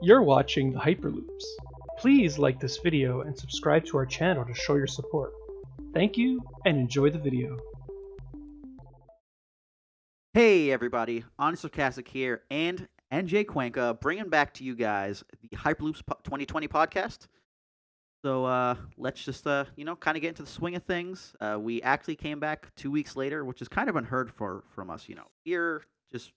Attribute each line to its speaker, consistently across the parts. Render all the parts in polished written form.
Speaker 1: You're watching the Hyperloops. Please like this video and subscribe to our channel to show your support. Thank you and enjoy the video.
Speaker 2: Hey everybody, Honest Sarcastic here and NJ Cuenca bringing back to you guys the Hyperloops 2020 podcast. So let's just kind of get into the swing of things. We actually came back 2 weeks later, which is kind of unheard from us. We're just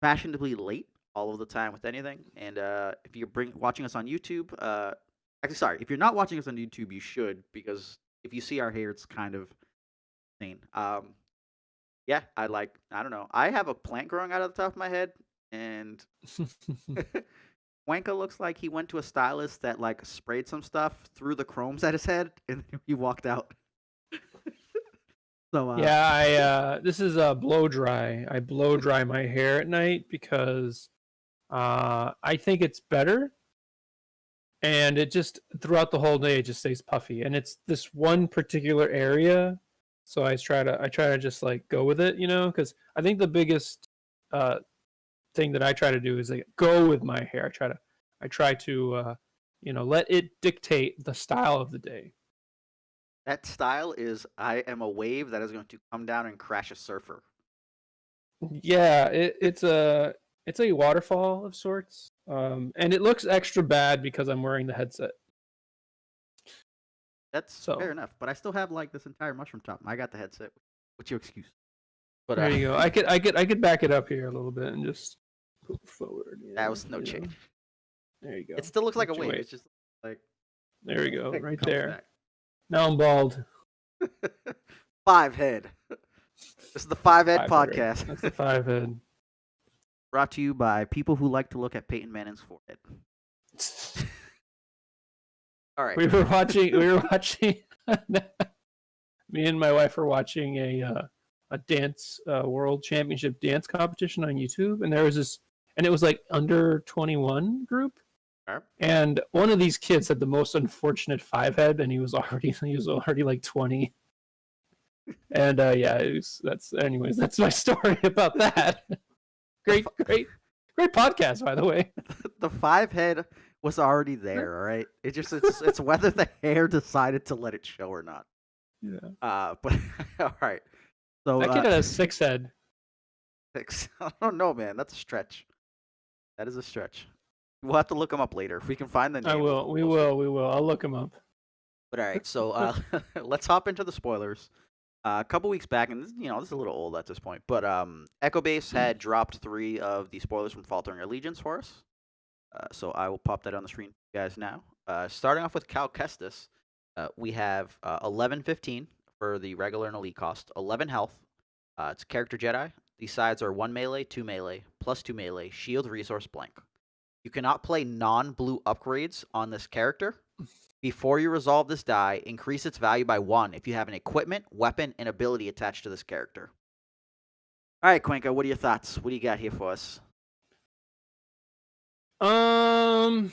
Speaker 2: fashionably late all of the time with anything. And if you're watching us on YouTube, if you're not watching us on YouTube, you should, because if you see our hair, it's kind of insane. Yeah, I don't know. I have a plant growing out of the top of my head, and Cuenca looks like he went to a stylist that sprayed some stuff through the chromes at his head, and he walked out. So
Speaker 1: yeah, this is a blow dry. I blow dry my hair at night because I think it's better, and it just throughout the whole day it just stays puffy, and it's this one particular area. So I try to just go with it, because I think the biggest thing that I try to do is go with my hair. I try to let it dictate the style of the day.
Speaker 2: That style is I am a wave that is going to come down and crash a surfer.
Speaker 1: Yeah, it's a waterfall of sorts, and it looks extra bad because I'm wearing the headset.
Speaker 2: That's fair enough, but I still have this entire mushroom top. I got the headset. What's your excuse?
Speaker 1: But there you go. I could back it up here a little bit and just move forward.
Speaker 2: That was no change.
Speaker 1: There you go.
Speaker 2: It still looks like a wave. It's just like
Speaker 1: there we go, right there. Back. Now I'm bald.
Speaker 2: 5 head. This is the 5 head podcast.
Speaker 1: That's the 5 head.
Speaker 2: Brought to you by people who like to look at Peyton Manning's forehead. All right.
Speaker 1: We were watching. Me and my wife were watching a dance world championship dance competition on YouTube, and there was this, and it was under 21 group, and one of these kids had the most unfortunate 5 head, and he was already 20. And that's my story about that. Great podcast, by the way.
Speaker 2: The 5 head was already there, all right? It's whether the hair decided to let it show or not.
Speaker 1: Yeah.
Speaker 2: But all right. So
Speaker 1: that kid had a 6 head.
Speaker 2: 6. I don't know, man. That's a stretch. That is a stretch. We'll have to look him up later if we can find the name.
Speaker 1: I will. We will. I'll look him up.
Speaker 2: But all right. So let's hop into the spoilers. A couple weeks back, and this is a little old at this point, but EchoBase had dropped 3 of the spoilers from Faltering Allegiance for us. So I will pop that on the screen for you guys now. Starting off with Cal Kestis, we have 1115 for the regular and elite cost, 11 health. It's a character Jedi. These sides are 1 melee, 2 melee, plus 2 melee, shield, resource, blank. You cannot play non-blue upgrades on this character. Before you resolve this die, increase its value by 1 if you have an equipment, weapon, and ability attached to this character. All right, Cuenca, what are your thoughts? What do you got here for us?
Speaker 1: I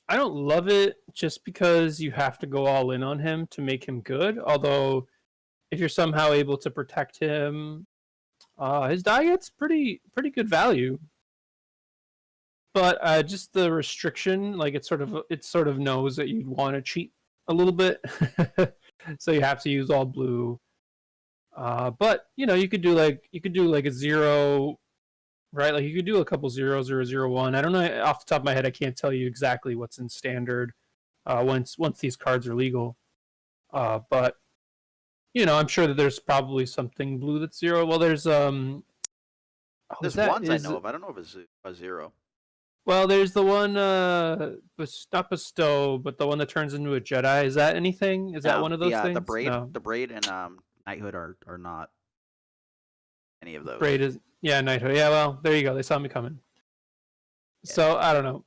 Speaker 1: don't love it just because you have to go all in on him to make him good. Although, if you're somehow able to protect him, his die gets pretty good value. But just the restriction, it sort of knows that you'd want to cheat a little bit, so you have to use all blue. But you could do a 0. Right, you could do a couple 0-0-0-1. I don't know off the top of my head. I can't tell you exactly what's in standard once these cards are legal. But I'm sure that there's probably something blue that's 0. Well, there's
Speaker 2: ones I know of. I don't know if it's a 0.
Speaker 1: Well, there's the one not bestow, but the one that turns into a Jedi. Is that anything? Is that one of those things?
Speaker 2: The braid and knighthood are not any of those.
Speaker 1: Braid is knighthood. Yeah, well, there you go. They saw me coming. Yeah. So I don't know.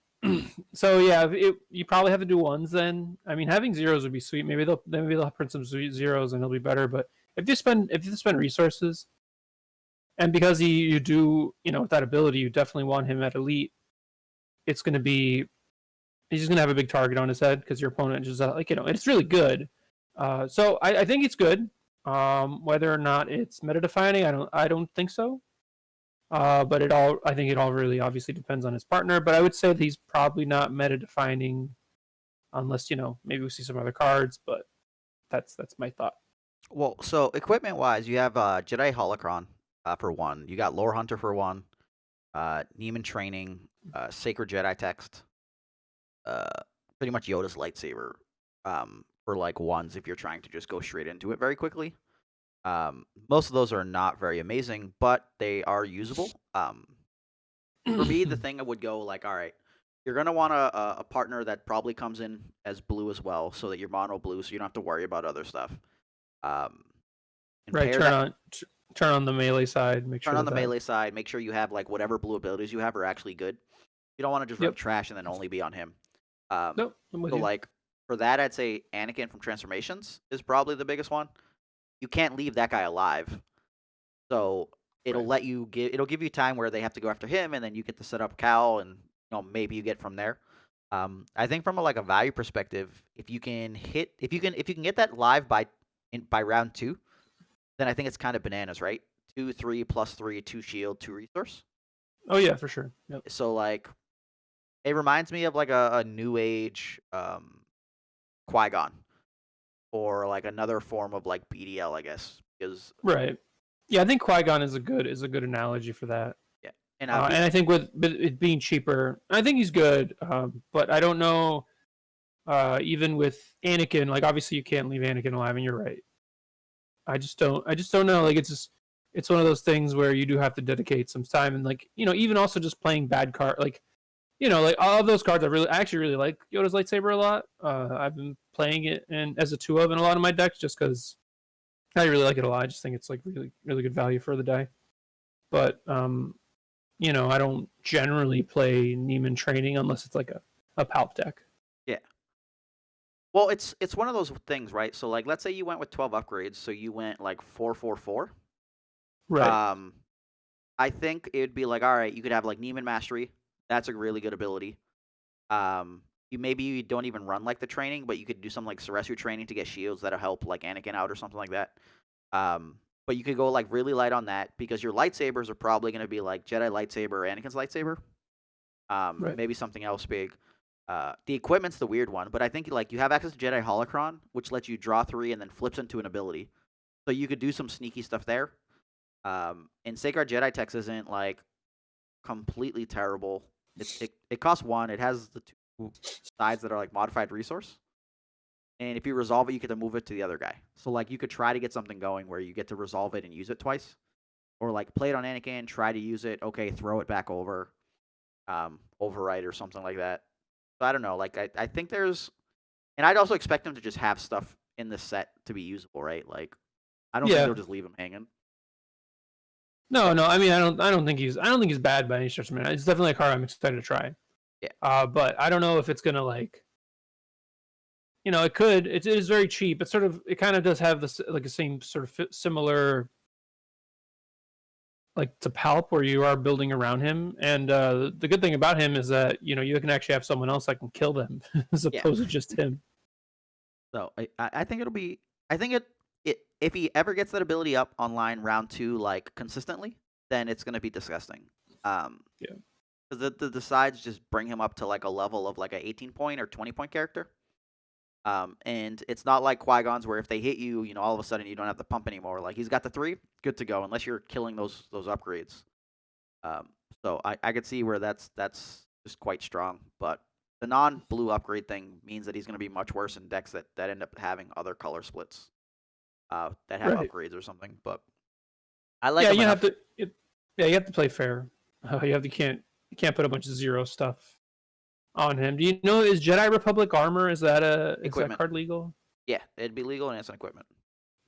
Speaker 1: So yeah, you probably have to do 1s then. I mean, having 0s would be sweet. Maybe they'll print some 0s and it'll be better. But if you spend resources, and because you do with that ability, you definitely want him at elite. It's going to be, he's just going to have a big target on his head because your opponent just it's really good. So I think it's good. Whether or not it's meta defining, I don't think so. But I think it all really obviously depends on his partner. But I would say that he's probably not meta defining unless maybe we see some other cards. But that's my thought.
Speaker 2: Well, so equipment wise, you have Jedi Holocron for one. You got Lore Hunter for one. Neiman Training, Sacred Jedi Text, uh, pretty much Yoda's lightsaber for like ones if you're trying to just go straight into it very quickly. Most of those are not very amazing, but they are usable. For me, the thing I would go like, all right, you're gonna want a partner that probably comes in as blue as well, so that you're mono blue, so you don't have to worry about other stuff. Um, and
Speaker 1: Right,
Speaker 2: pair that
Speaker 1: turn on the melee side. Make
Speaker 2: turn
Speaker 1: sure
Speaker 2: on the
Speaker 1: that.
Speaker 2: melee side. Make sure you have like whatever blue abilities you have are actually good. You don't want to just run
Speaker 1: Yep.
Speaker 2: trash and then only be on him. Um,
Speaker 1: Nope. I'm with
Speaker 2: so
Speaker 1: you.
Speaker 2: like for that, I'd say Anakin from Transformations is probably the biggest one. You can't leave that guy alive, so
Speaker 1: Right.
Speaker 2: it'll give you time where they have to go after him, and then you get to set up Cal, and maybe you get from there. I think from a value perspective, if you can get that live by round 2, then I think it's kind of bananas, right? 2, 3 plus 3, 2 shield, 2 resource.
Speaker 1: Oh yeah, for sure. Yep.
Speaker 2: So like it reminds me of like a new age Qui-Gon, or like another form of like BDL, I guess. Because
Speaker 1: Right. Yeah, I think Qui-Gon is a good analogy for that.
Speaker 2: yeah, and
Speaker 1: And I think with it being cheaper, I think he's good. But I don't know. Even with Anakin, like obviously you can't leave Anakin alive, and you're right. I just don't know. Like it's one of those things where you do have to dedicate some time, and like even also just playing bad card, like like all of those cards. I actually really like Yoda's lightsaber a lot. I've been playing it and as a 2 of in a lot of my decks just because I really like it a lot. I just think it's like really really good value for the die. But I don't generally play Neiman Training unless it's like a Palp deck.
Speaker 2: yeah. Well, it's one of those things, right? So like let's say you went with 12 upgrades, so you went like 4 4 4.
Speaker 1: Right.
Speaker 2: Um I think it'd be like, all right, you could have like Neiman Mastery. That's a really good ability. You don't even run like the training, but you could do some like Ceresu training to get shields that'll help like Anakin out or something like that. But you could go like really light on that because your lightsabers are probably going to be like Jedi lightsaber or Anakin's lightsaber.
Speaker 1: Right.
Speaker 2: Maybe something else big. The equipment's the weird one, but I think like you have access to Jedi Holocron, which lets you draw 3 and then flips into an ability. So you could do some sneaky stuff there. And Sacred Jedi Text isn't like completely terrible. It costs 1. It has the 2 sides that are like modified resource. And if you resolve it, you get to move it to the other guy. So like you could try to get something going where you get to resolve it and use it twice, or like play it on Anakin, try to use it. Okay, throw it back over, override or something like that. So I don't know. Like I think there's, and I'd also expect them to just have stuff in the set to be usable, right? Like I don't think
Speaker 1: Yeah.
Speaker 2: they'll just leave him hanging.
Speaker 1: No, no. I mean, I don't think he's bad by any stretch of the It's definitely a card I'm excited to try.
Speaker 2: Yeah.
Speaker 1: But I don't know if it's gonna like. It could. It is very cheap. It kind of does have this like the same sort of similar like to Palp where you are building around him. And the good thing about him is that you can actually have someone else that can kill them as
Speaker 2: Yeah.
Speaker 1: opposed to just him.
Speaker 2: So I think it'll be. I think it if he ever gets that ability up online round 2 like consistently, then it's gonna be disgusting.
Speaker 1: Yeah.
Speaker 2: Because the sides just bring him up to like a level of like a 18-point or 20-point character. And it's not like Qui-Gon's where if they hit you, all of a sudden you don't have to pump anymore. Like he's got the 3, good to go, unless you're killing those upgrades. Um, so I could see where that's just quite strong. But the non-blue upgrade thing means that he's going to be much worse in decks that end up having other color splits that have
Speaker 1: Right.
Speaker 2: upgrades or something. But I like
Speaker 1: Yeah,
Speaker 2: him
Speaker 1: you have
Speaker 2: enough.
Speaker 1: to. Yeah, you have to play fair. You can't put a bunch of 0 stuff on him. Do you know is Jedi Republic armor is that
Speaker 2: Equipment.
Speaker 1: card legal?
Speaker 2: Yeah, it'd be legal and it's an equipment.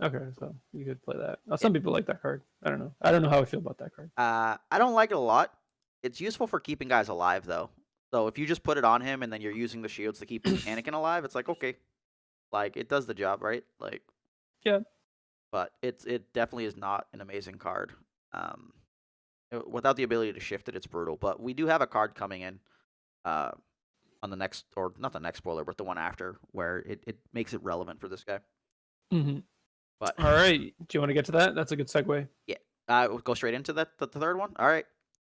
Speaker 1: Okay, so you could play that.
Speaker 2: Yeah.
Speaker 1: Some people like that card. I don't know. I don't know how I feel about that card.
Speaker 2: I don't like it a lot. It's useful for keeping guys alive, though. So if you just put it on him and then you're using the shields to keep Anakin alive, it's like okay, like it does the job, right? Like
Speaker 1: Yeah.
Speaker 2: but it definitely is not an amazing card. Um, without the ability to shift it, it's brutal. But we do have a card coming in, uh, on the next or not the next spoiler, but the one after, where it makes it relevant for this guy.
Speaker 1: Mm-hmm.
Speaker 2: But
Speaker 1: All right. Do you want to get to that? That's a good segue.
Speaker 2: yeah, we'll go straight into the third one. All right.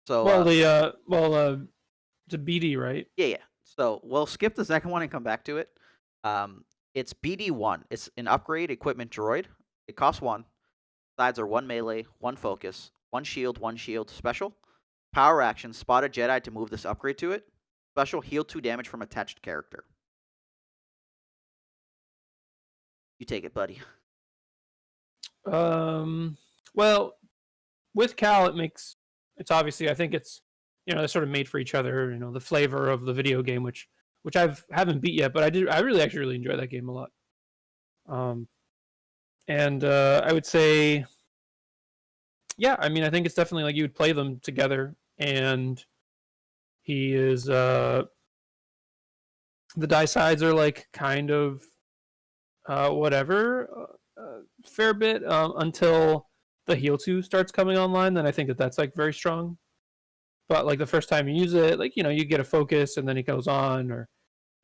Speaker 2: So
Speaker 1: Well, the BD, right?
Speaker 2: yeah, yeah. So we'll skip the second one and come back to it. It's BD1. It's an upgrade equipment droid. It costs one. Sides are one melee, one focus, one shield special. Power action, spot a Jedi to move this upgrade to it. Special, heal 2 damage from attached character. You take it, buddy.
Speaker 1: Well, with Cal, it's obviously, I think it's, they're sort of made for each other. The flavor of the video game, which haven't beat yet, but I really actually really enjoy that game a lot. And I would say, yeah, I mean, I think it's definitely like you would play them together, and he is the die sides are like kind of whatever, fair bit until the heal 2 starts coming online. Then I think that's like very strong. But like the first time you use it, like you get a focus and then it goes on, or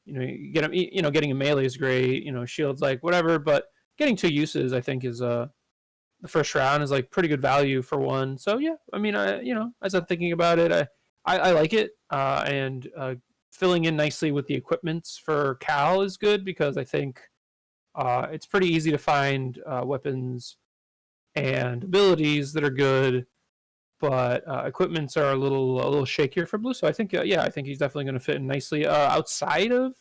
Speaker 1: you get him. Getting a melee is great. Shields like whatever, but getting 2 uses I think is the first round is like pretty good value for one. So yeah, I mean, as I'm thinking about it, I like it, and filling in nicely with the equipments for Cal is good because I think it's pretty easy to find weapons and abilities that are good, but equipments are a little shakier for Blue. So I think yeah, I think he's definitely going to fit in nicely outside of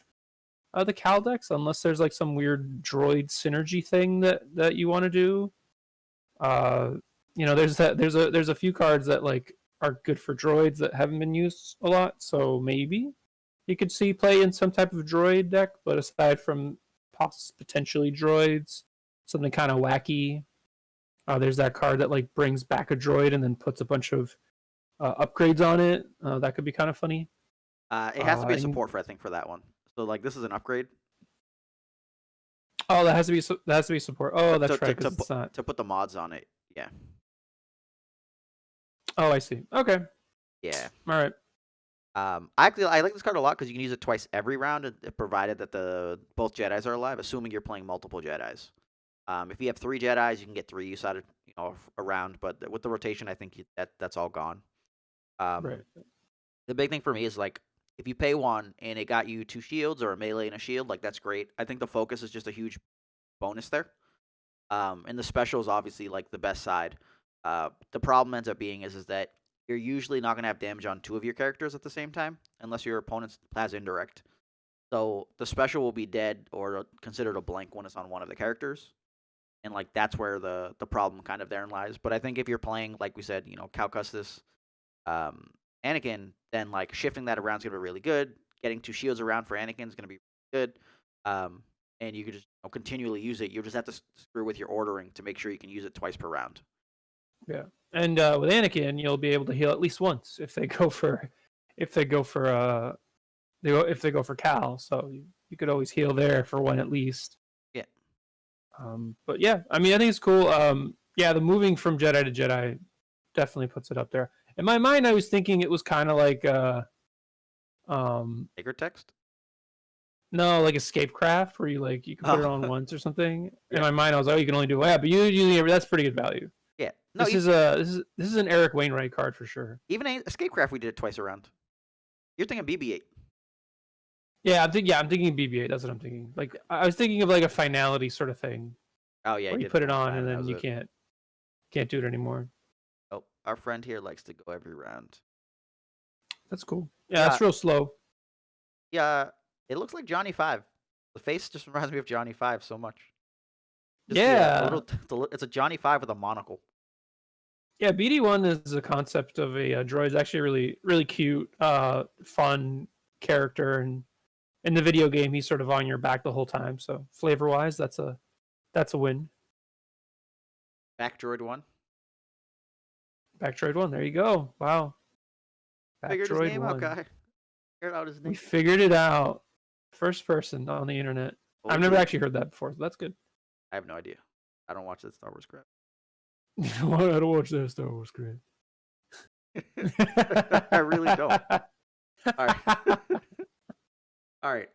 Speaker 1: the Cal decks, unless there's like some weird droid synergy thing that you want to do. Uh, there's a few cards that like are good for droids that haven't been used a lot, so maybe you could see play in some type of droid deck. But aside from potentially droids, something kind of wacky. There's that card that like brings back a droid and then puts a bunch of upgrades on it. That could be kind of funny.
Speaker 2: It has to be a
Speaker 1: And
Speaker 2: support for, I think, for that one. So like this is an upgrade
Speaker 1: oh, that has to be support. Oh, that's right, because it's not.
Speaker 2: to put the mods on it. Yeah.
Speaker 1: Oh, I see. Okay,
Speaker 2: Yeah.
Speaker 1: all right.
Speaker 2: I like this card a lot because you can use it twice every round, provided that the both Jedi's are alive, assuming you're playing multiple Jedi's. If you have 3 Jedi's, you can get 3 use out of a round, but with the rotation, I think that's all gone.
Speaker 1: Right.
Speaker 2: The big thing for me is like if you pay 1 and it got you 2 shields or a melee and a shield, like that's great. I think the focus is just a huge bonus there. And the special is obviously like the best side. The problem ends up being is that you're usually not going to have damage on 2 of your characters at the same time, unless your opponent has indirect. So the special will be dead or considered a blank when it's on one of the characters, and like that's where the problem kind of therein lies. But I think if you're playing, like we said, Cal Custis, Anakin, then like shifting that around is gonna be really good. Getting 2 shields around for Anakin is gonna be good, and you could just continually use it. You just have to screw with your ordering to make sure you can use it twice per round.
Speaker 1: Yeah, and with Anakin, you'll be able to heal at least once if they go for if they go for Cal. So you could always heal there for one at least.
Speaker 2: Yeah.
Speaker 1: But yeah, I mean, I think it's cool. Yeah, the moving from Jedi to Jedi definitely puts it up there. In my mind, I was thinking it was kind of like
Speaker 2: Sacred text.
Speaker 1: no, like escapecraft where you can put it on once or something.
Speaker 2: Yeah.
Speaker 1: In my mind, I was like, oh, you can only do yeah, but that's pretty good value.
Speaker 2: Yeah. No,
Speaker 1: this is an Eric Wainwright card for sure.
Speaker 2: Even escapecraft, we did it twice around. You're thinking BB-8.
Speaker 1: Yeah, I'm thinking BB-8. That's what I'm thinking. Like I was thinking of like a finality sort of thing.
Speaker 2: Oh yeah,
Speaker 1: where you put it on and then you can't do it anymore.
Speaker 2: Oh, our friend here likes to go every round.
Speaker 1: That's cool. Yeah, it's real slow.
Speaker 2: Yeah, it looks like Johnny 5. The face just reminds me of Johnny 5 so much. Just
Speaker 1: yeah.
Speaker 2: It's a Johnny 5 with a monocle.
Speaker 1: Yeah, BD1 is a concept of a droid. It's actually really, really cute, fun character, and in the video game, he's sort of on your back the whole time. So flavor-wise, that's a win.
Speaker 2: Back Droid 1.
Speaker 1: Back Droid 1. There you go. Wow. Back
Speaker 2: Figured
Speaker 1: Droid
Speaker 2: his name
Speaker 1: 1.
Speaker 2: out, guy. Figured out his name.
Speaker 1: We figured it out. First person on the internet. I've never actually heard that before, so that's good.
Speaker 2: I have no idea. I don't watch that Star Wars crap.
Speaker 1: I don't watch that Star Wars crap.
Speaker 2: I really don't. All right. All right.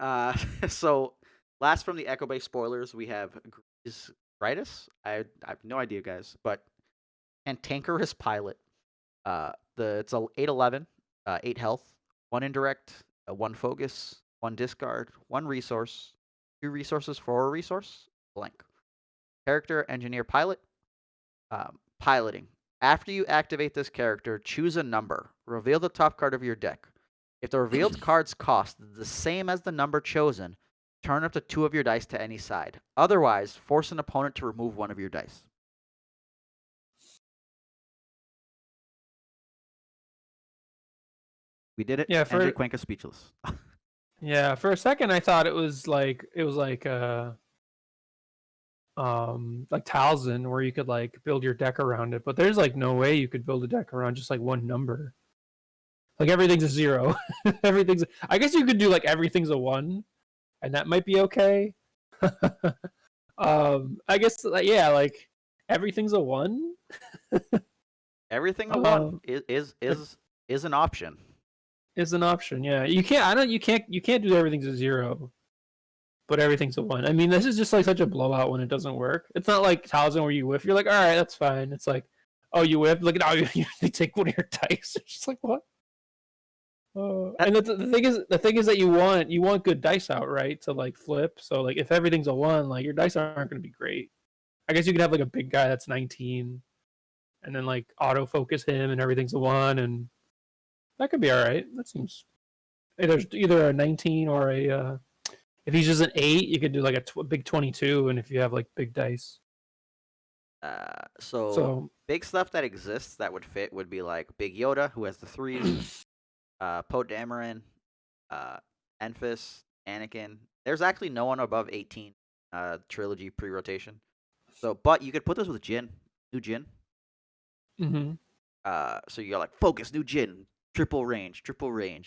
Speaker 2: So last from the Echo Bay spoilers, we have Gritis. I have no idea, guys, but Cantankerous Pilot. It's a 8/11, 8 health, 1 indirect, 1 focus, 1 discard, 1 resource, 2 resources for a resource, blank. Character, engineer, pilot. Piloting. After you activate this character, choose a number. Reveal the top card of your deck. If the revealed card's cost is the same as the number chosen, turn up to 2 of your dice to any side. Otherwise, force an opponent to remove 1 of your dice. We did it.
Speaker 1: Yeah,
Speaker 2: MJ
Speaker 1: for
Speaker 2: Cuenca speechless.
Speaker 1: yeah, for a second I thought it was like Talzin where you could like build your deck around it, but there's like no way you could build a deck around just like one number. Like everything's a 0. Everything's I guess you could do like everything's a 1 and that might be okay. I guess yeah, like everything's a 1.
Speaker 2: Everything a 1
Speaker 1: Um
Speaker 2: is an option.
Speaker 1: is an option. Yeah. You can't I don't you can't do everything's a 0, but everything's a 1. I mean, this is just like such a blowout when it doesn't work. It's not like Talzin where you whiff. You're like, all right, that's fine. It's like, oh, you whiff. Look at how you take one of your dice. It's just like what? And the thing is that you want good dice out, right? To like flip. So like if everything's a 1, like your dice aren't going to be great. I guess you could have like a big guy that's 19, and then like autofocus him, and everything's a 1, and that could be all right. That seems there's either a 19 or a if he's just an 8, you could do like a big 22, and if you have like big dice.
Speaker 2: So
Speaker 1: So
Speaker 2: big stuff that exists that would fit would be like Big Yoda, who has the 3s, Poe Dameron, Enfys, Anakin. There's actually no one above 18 trilogy pre-rotation. So, but you could put this with Jin, new Jin.
Speaker 1: mm-hmm.
Speaker 2: So you're like focus, new Jin, triple range,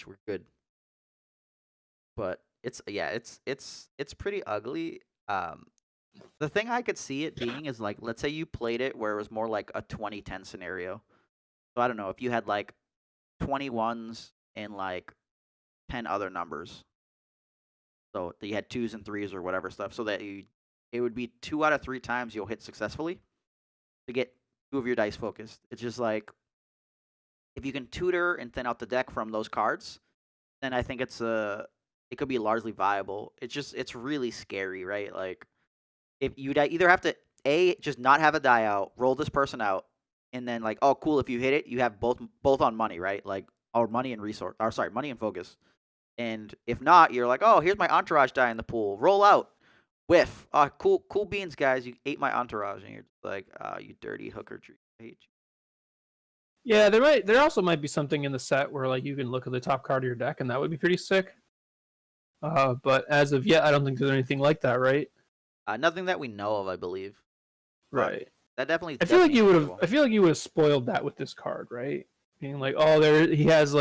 Speaker 2: we're good. But it's pretty ugly. The thing I could see it being is like, let's say you played it where it was more like a 2010 scenario. So I don't know if you had like 21s and like 10 other numbers. So that you had 2s and 3s or whatever stuff, so that it would be 2 out of 3 times you'll hit successfully to get 2 of your dice focused. It's just like if you can tutor and thin out the deck from those cards, then I think it could be largely viable. It's really scary, right? Like if you'd either have to just not have a die out, roll this person out, and then like, oh cool, if you hit it, you have both on money, right? Like or money and resource, or sorry, money and focus. And if not, you're like, oh, here's my entourage die in the pool. Roll out, whiff. Cool beans, guys. You ate my entourage, and you're like, you dirty hooker tree. I hate you.
Speaker 1: Yeah, there also might be something in the set where like you can look at the top card of your deck, and that would be pretty sick. But as of yet, I don't think there's anything like that, right?
Speaker 2: Nothing that we know of, I believe.
Speaker 1: Right.
Speaker 2: That definitely.
Speaker 1: I feel like you would have. I feel like you would have spoiled that with this card, right? Being like, oh, he has.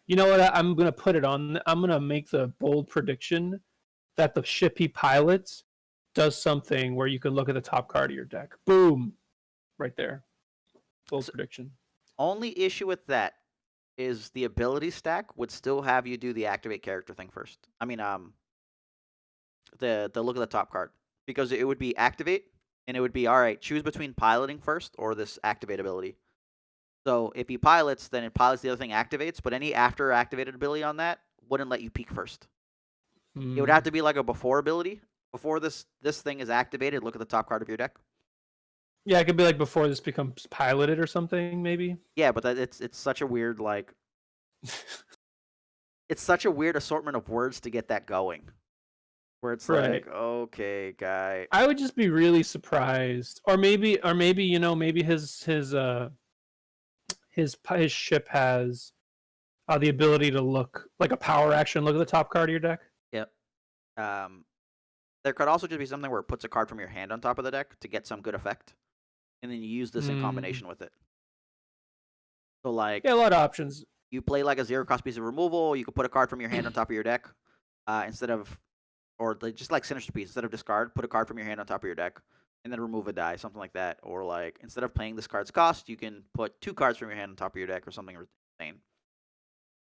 Speaker 1: You know what? I'm gonna put it on. I'm gonna make the bold prediction that the ship he pilots does something where you can look at the top card of your deck. Boom, right there. Bold prediction.
Speaker 2: Only issue with that is the ability stack would still have you do the activate character thing first. I mean, the look at the top card, because it would be activate, and it would be all right. Choose between piloting first or this activate ability. So if he pilots, then it pilots the other thing activates, but any after activated ability on that wouldn't let you peek first. It would have to be like a before ability. Before this thing is activated, look at the top card of your deck.
Speaker 1: Yeah, it could be like before this becomes piloted or something, maybe.
Speaker 2: Yeah, but it's such a weird like it's such a weird assortment of words to get that going. Where it's
Speaker 1: Right.
Speaker 2: like, okay, guy.
Speaker 1: I would just be really surprised, or maybe maybe his ship has the ability to look like a power action. Look at the top card of your deck.
Speaker 2: Yep. There could also just be something where it puts a card from your hand on top of the deck to get some good effect, and then you use this in combination with it. So like,
Speaker 1: yeah, a lot of options.
Speaker 2: You play like a 0-cost piece of removal. You could put a card from your hand on top of your deck, instead of, or just like Sinister Piece, instead of discard, put a card from your hand on top of your deck, and then remove a die, something like that. Or like instead of playing this card's cost, you can put 2 cards from your hand on top of your deck, or something insane.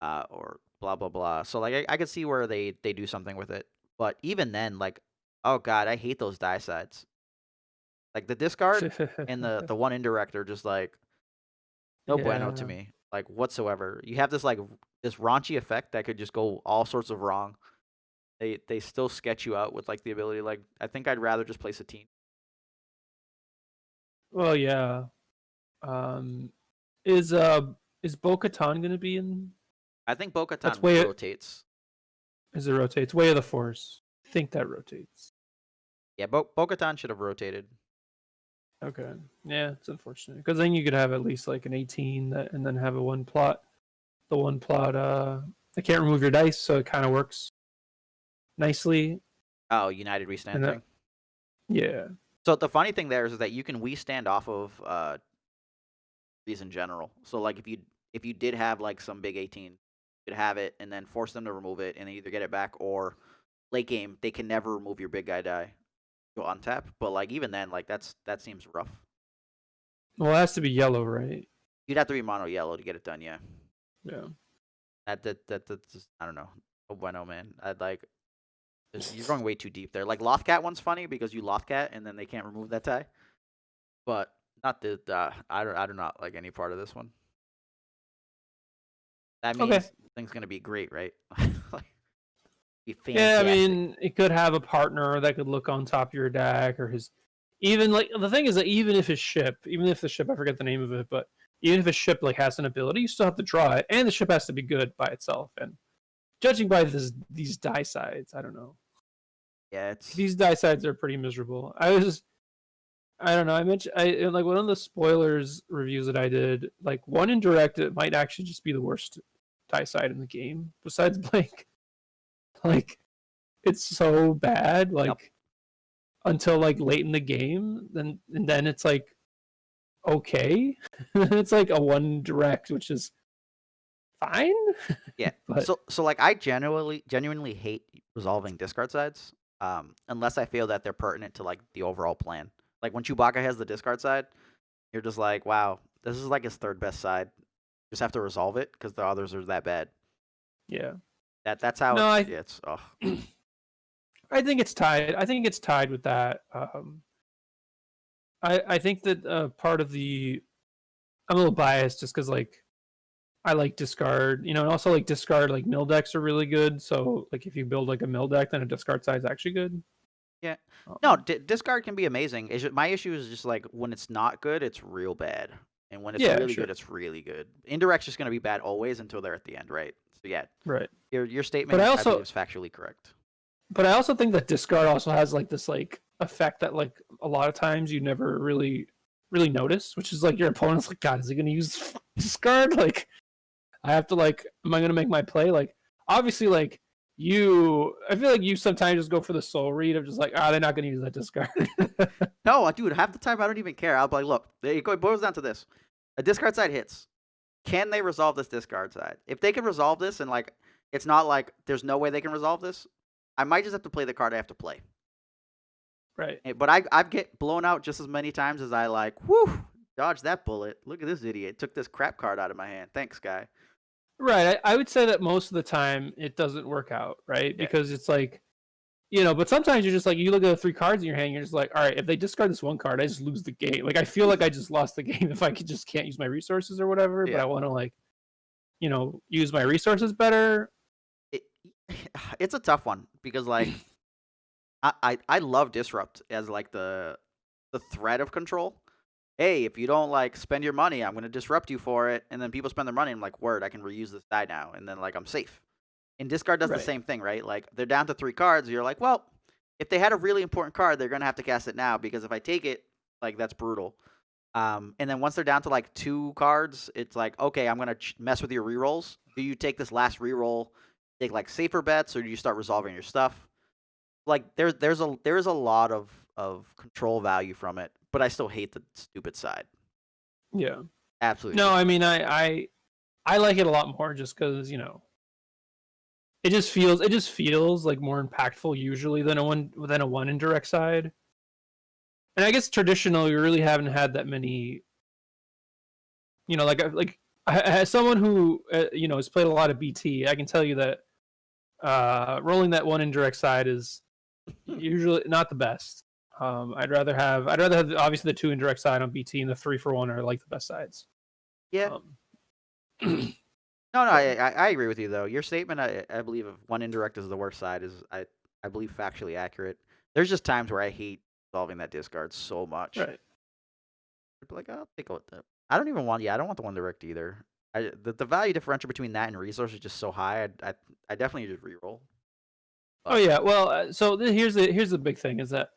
Speaker 2: Or blah blah blah. So like I could see where they do something with it, but even then, like, oh god, I hate those die sides. Like the discard and the 1 indirect are just like, No bueno to
Speaker 1: Yeah.
Speaker 2: me, like whatsoever. You have this like this raunchy effect that could just go all sorts of wrong. They still sketch you out with like the ability. Like I think I'd rather just play Satine.
Speaker 1: Well, yeah. Um, is Bo-Katan gonna be in?
Speaker 2: I think
Speaker 1: That's
Speaker 2: Bo-Katan
Speaker 1: way.
Speaker 2: rotates.
Speaker 1: Is it rotates? Way of the Force. I think that rotates.
Speaker 2: Yeah, Bo-Katan should have rotated.
Speaker 1: Okay. Yeah, it's unfortunate because then you could have at least like an 18 that, and then have a one plot. The one plot. I can't remove your dice, so it kind of works nicely.
Speaker 2: Oh, United
Speaker 1: And
Speaker 2: Restand
Speaker 1: that,
Speaker 2: thing.
Speaker 1: yeah,
Speaker 2: So the funny thing there is that you can stand off of these in general. So like if you did have like some big 18, you could have it and then force them to remove it and either get it back or late game they can never remove your big guy die. Go untap. But like even then, like that seems rough.
Speaker 1: well, it has to be yellow, right?
Speaker 2: You'd have to be mono yellow to get it done. Yeah.
Speaker 1: Yeah.
Speaker 2: That's just, I don't know. Oh bueno, man. I'd like you're going way too deep there. Like Lothcat one's funny because you Lothcat and then they can't remove that tie. But not the I do not like any part of this one. That
Speaker 1: Okay.
Speaker 2: means things gonna be great, right? Like be
Speaker 1: Yeah, I
Speaker 2: fantastic.
Speaker 1: mean, it could have a partner that could look on top of your deck, or his. Even like the thing is that even if his ship, even if the ship, I forget the name of it, but even if his ship like has an ability, you still have to draw it, and the ship has to be good by itself. And judging by these die sides, I don't know.
Speaker 2: Yeah, it's
Speaker 1: These die sides are pretty miserable. I don't know. I mentioned like one of the spoilers reviews that I did. Like one indirect, it might actually just be the worst die side in the game besides Blake. Like it's so bad.
Speaker 2: yep.
Speaker 1: Like until like late in the game, then it's like okay. It's like a one direct, which is fine.
Speaker 2: Yeah.
Speaker 1: But
Speaker 2: So like I genuinely hate resolving discard sides. Unless I feel that they're pertinent to like the overall plan. Like when Chewbacca has the discard side, you're just like, wow, this is like his third best side. Just have to resolve it because the others are that bad.
Speaker 1: yeah,
Speaker 2: That's how
Speaker 1: no,
Speaker 2: yeah, it's oh
Speaker 1: I think it's tied. I think it's tied with that. I think that part of the I'm a little biased just because like I like discard, and also like discard like mill decks are really good. So like if you build like a mill deck, then a discard side is actually good.
Speaker 2: yeah. No,
Speaker 1: Um,
Speaker 2: discard can be amazing. My issue is just like when it's not good, it's real bad, and when it's
Speaker 1: yeah,
Speaker 2: really
Speaker 1: sure,
Speaker 2: good, it's really good. Indirect's just gonna be bad always until they're at the end, right? So yeah,
Speaker 1: right.
Speaker 2: your
Speaker 1: But
Speaker 2: statement
Speaker 1: I
Speaker 2: I believe
Speaker 1: also
Speaker 2: is factually correct.
Speaker 1: but I also think that discard also has like this like effect that like a lot of times you never really notice, which is like your opponent's like, God, is he gonna use discard? Like I have to like, am I gonna make my play? Like obviously like I feel like you sometimes just go for the soul read of just like, they're not gonna use that discard.
Speaker 2: No, dude, half the time I don't even care. I'll be like, look, it boils down to this: a discard side hits. Can they resolve this discard side? If they can resolve this, and like it's not like there's no way they can resolve this, I might just have to play the card I have to play.
Speaker 1: Right.
Speaker 2: But I get blown out just as many times as I like. Whew, dodge that bullet. Look at this idiot. Took this crap card out of my hand. Thanks, guy.
Speaker 1: Right. I would say that most of the time it doesn't work out, right?
Speaker 2: Yeah.
Speaker 1: Because it's like, but sometimes you're just like, you look at the three cards in your hand, you're just like, all right, if they discard this one card, I just lose the game. Like, I feel like I just lost the game if I could just can't use my resources or whatever, but
Speaker 2: Yeah.
Speaker 1: I want to, like, use my resources better.
Speaker 2: It, it's a tough one because like I love disrupt as like the threat of control. Hey, if you don't like spend your money, I'm gonna disrupt you for it. And then people spend their money. And I'm like, word, I can reuse this die now, and then like I'm safe. And discard does the
Speaker 1: Right.
Speaker 2: same thing, right? Like they're down to 3 cards. You're like, well, if they had a really important card, they're gonna have to cast it now because if I take it, like that's brutal. And then once they're down to like 2 cards, it's like, okay, I'm gonna mess with your rerolls. Do you take this last reroll, take like safer bets, or do you start resolving your stuff? Like there is a lot of control value from it, but I still hate the stupid side.
Speaker 1: Yeah.
Speaker 2: Absolutely
Speaker 1: No,
Speaker 2: hate.
Speaker 1: I mean, I like it a lot more just because, it just feels like more impactful usually than a one indirect side. And I guess traditionally we really haven't had that many, like as someone who has played a lot of BT, I can tell you that rolling that one indirect side is usually not the best. I'd rather have obviously the two indirect side on BT and the 3-for-1 are like the best sides.
Speaker 2: Yeah.
Speaker 1: Um,
Speaker 2: No,
Speaker 1: so
Speaker 2: I agree with you though. Your statement, I believe, of one indirect is the worst side is I believe factually accurate. There's just times where I hate solving that discard so much.
Speaker 1: right.
Speaker 2: I'd be like, I'll take a look at that. I don't even want. Yeah, I don't want the one direct either. The value differential between that and resource is just so high. I definitely just reroll.
Speaker 1: Oh
Speaker 2: But
Speaker 1: yeah. Well, here's the big thing is that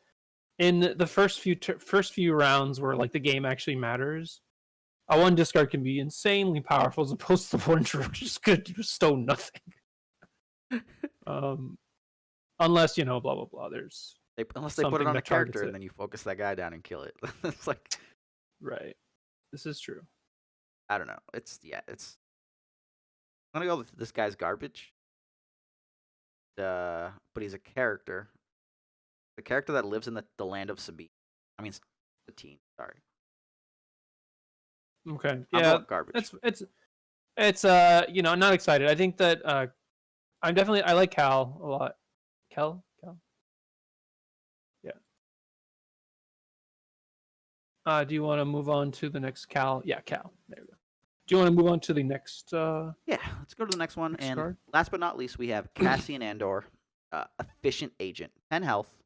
Speaker 1: in the first few rounds where like the game actually matters, a one discard can be insanely powerful as opposed to the one just could stow nothing. Um, unless blah blah blah. There's
Speaker 2: unless they put it
Speaker 1: something
Speaker 2: on a
Speaker 1: that targets
Speaker 2: character and
Speaker 1: it.
Speaker 2: then you focus that guy down and kill it. It's like
Speaker 1: Right. This is true.
Speaker 2: I don't know. It's yeah. It's I'm gonna go with this guy's garbage. But he's a character. The character that lives in the land of Sabine. I mean, the teen. Sorry.
Speaker 1: Okay.
Speaker 2: I'm
Speaker 1: Yeah.
Speaker 2: going garbage.
Speaker 1: It's I'm not excited. I think that I like Cal a lot. Cal. Yeah. Do you want to move on to the next Cal? Yeah, Cal. There we go. Do you want to move on to the next
Speaker 2: Yeah, let's go to the next one.
Speaker 1: next
Speaker 2: And
Speaker 1: card?
Speaker 2: last but not least, we have Cassian Andor, efficient agent, 10 health,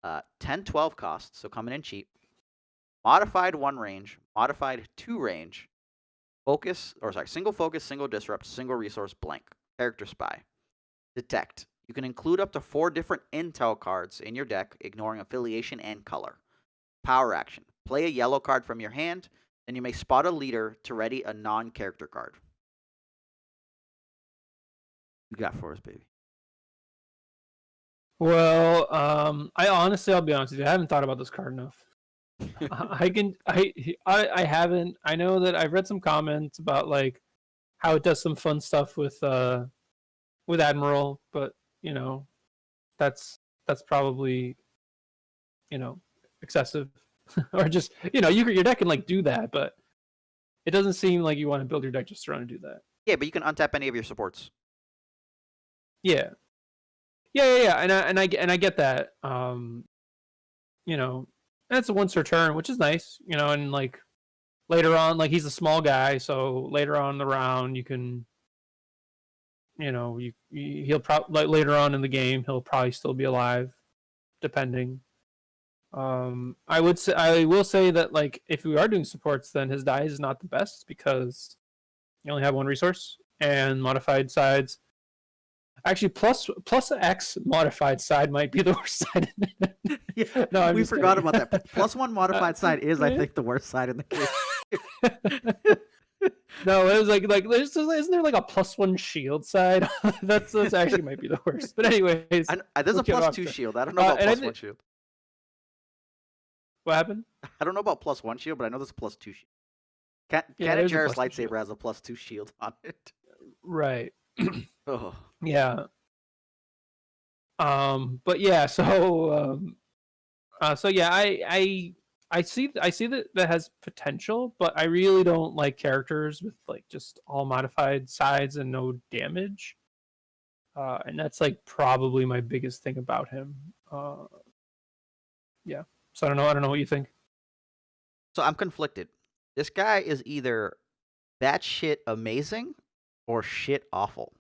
Speaker 2: 10-12 cost, so coming in cheap. Modified 1 range, modified 2 range, single focus, single disrupt, single resource, blank. Character spy. Detect. You can include up to 4 different intel cards in your deck, ignoring affiliation and color. Power action. Play a yellow card from your hand, then you may spot a leader to ready a non-character card. You got for us, baby.
Speaker 1: Well, I'll be honest with you. I haven't thought about this card enough. I haven't. I know that I've read some comments about like how it does some fun stuff with Admiral, but that's probably excessive, or just your deck can like do that, but it doesn't seem like you want to build your deck just around to do that.
Speaker 2: Yeah, but you can untap any of your supports.
Speaker 1: Yeah, yeah, and I get that. That's a once per turn, which is nice. And like later on, like he's a small guy, so later on in the round you can, he'll probably like later on in the game he'll probably still be alive, depending. I will say that like if we are doing supports, then his die is not the best because you only have one resource and modified sides. Actually, plus X modified side might be the worst side.
Speaker 2: Yeah,
Speaker 1: No,
Speaker 2: we forgot
Speaker 1: kidding.
Speaker 2: about that. +1 modified side is, I think, the worst side in the game.
Speaker 1: No, it was like isn't there like a +1 shield side? that's actually might be the worst. But anyways,
Speaker 2: there's a +2 shield. I don't know about +1 shield.
Speaker 1: What happened?
Speaker 2: I don't know about +1 shield, but I know there's a +2 shield. Jarrus lightsaber has a +2 shield on it.
Speaker 1: Right.
Speaker 2: Oh.
Speaker 1: Yeah. But yeah, so yeah, I see that has potential, but I really don't like characters with like just all modified sides and no damage. And that's like probably my biggest thing about him. Yeah. So I don't know what you think.
Speaker 2: So I'm conflicted. This guy is either batshit amazing or shit awful.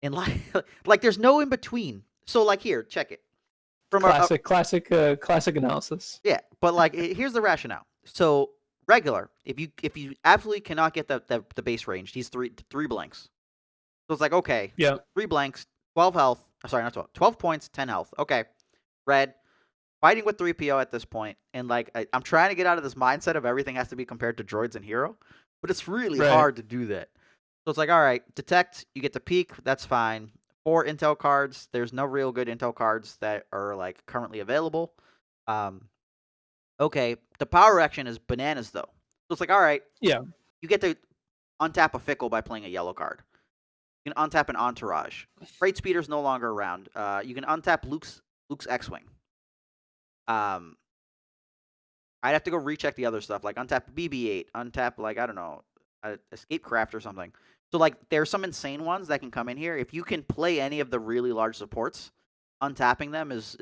Speaker 2: And like there's no in between. So like here, check it.
Speaker 1: From classic analysis.
Speaker 2: Yeah, but like here's the rationale. So regular, if you absolutely cannot get the base range, he's three blanks. So it's like okay,
Speaker 1: yeah,
Speaker 2: 3 blanks, 12 health. Sorry, not 12. 12 points, 10 health. Okay, red. Fighting with 3PO at this point, and like I'm trying to get out of this mindset of everything has to be compared to droids and hero, but it's really hard to do that. So it's like, all right, detect, you get to peek, that's fine. 4 intel cards. There's no real good intel cards that are like currently available. Okay, the power action is bananas though. So it's like, all right,
Speaker 1: yeah,
Speaker 2: you get to untap a Fickle by playing a yellow card. You can untap an Entourage. Freight Speeder's no longer around. You can untap Luke's X-Wing. I'd have to go recheck the other stuff, like untap BB-8, untap like I don't know, Escape Craft or something. So like there's some insane ones that can come in here. If you can play any of the really large supports, untapping them is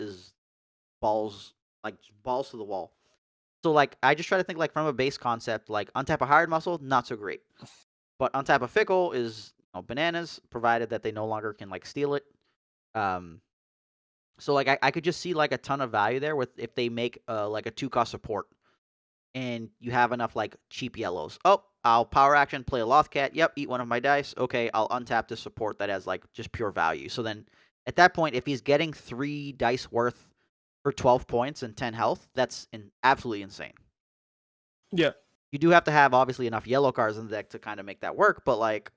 Speaker 2: balls to the wall. So like I just try to think like from a base concept, like untap a hired muscle, not so great. But untap a fickle is bananas, provided that they no longer can like steal it. Um, so like I could just see like a ton of value there with if they make like a 2-cost support and you have enough like cheap yellows. Oh, I'll power action, play a Lothcat. Yep, eat one of my dice. Okay, I'll untap the support that has like just pure value. So then at that point, if he's getting 3 dice worth for 12 points and 10 health, that's absolutely insane.
Speaker 1: Yeah.
Speaker 2: You do have to have obviously enough yellow cards in the deck to kind of make that work, but like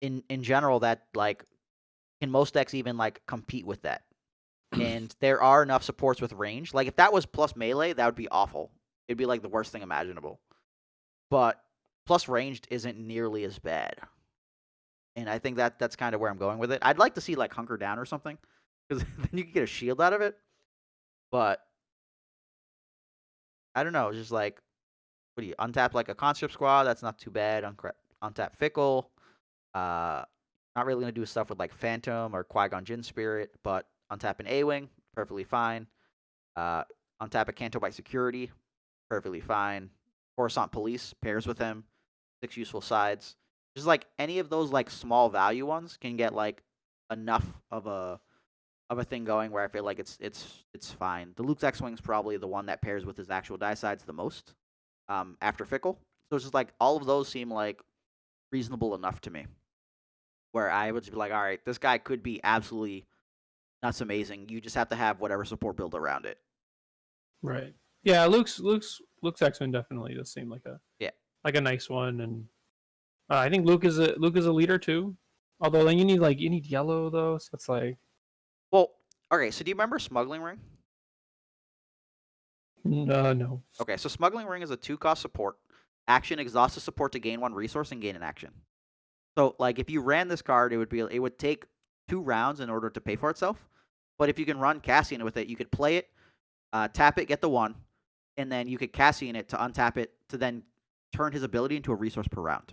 Speaker 2: in general, that like can most decks even like compete with that? And there are enough supports with range. Like if that was plus melee, that would be awful. It'd be like the worst thing imaginable. But plus ranged isn't nearly as bad. And I think that's kind of where I'm going with it. I'd like to see like Hunker Down or something, because then you can get a shield out of it. But I don't know, just like what do you untap like a Conscript Squad? That's not too bad. Untap Fickle. Not really gonna do stuff with like Phantom or Qui-Gon Jinn Spirit, but untap an A-Wing, perfectly fine. Untap a Canto Bite Security, perfectly fine. Coruscant Police pairs with him, 6 useful sides. Just like any of those like small value ones can get like enough of a thing going where I feel like it's fine. The Luke's X-Wing's probably the one that pairs with his actual die sides the most, after Fickle. So it's just like all of those seem like reasonable enough to me, where I would just be like, all right, this guy could be absolutely nuts amazing. You just have to have whatever support build around it.
Speaker 1: Right. Yeah, Luke's X-Men definitely does seem like a nice one, and I think Luke is a leader too. Although then you need yellow though, so it's like.
Speaker 2: Well, okay. So do you remember Smuggling Ring?
Speaker 1: No.
Speaker 2: Okay, so Smuggling Ring is a 2-cost support. Action exhausts the support to gain 1 resource and gain an action. So like if you ran this card, it would take 2 rounds in order to pay for itself. But if you can run Cassian with it, you could play it, tap it, get the 1, and then you could Cassian it to untap it to then turn his ability into a resource per round.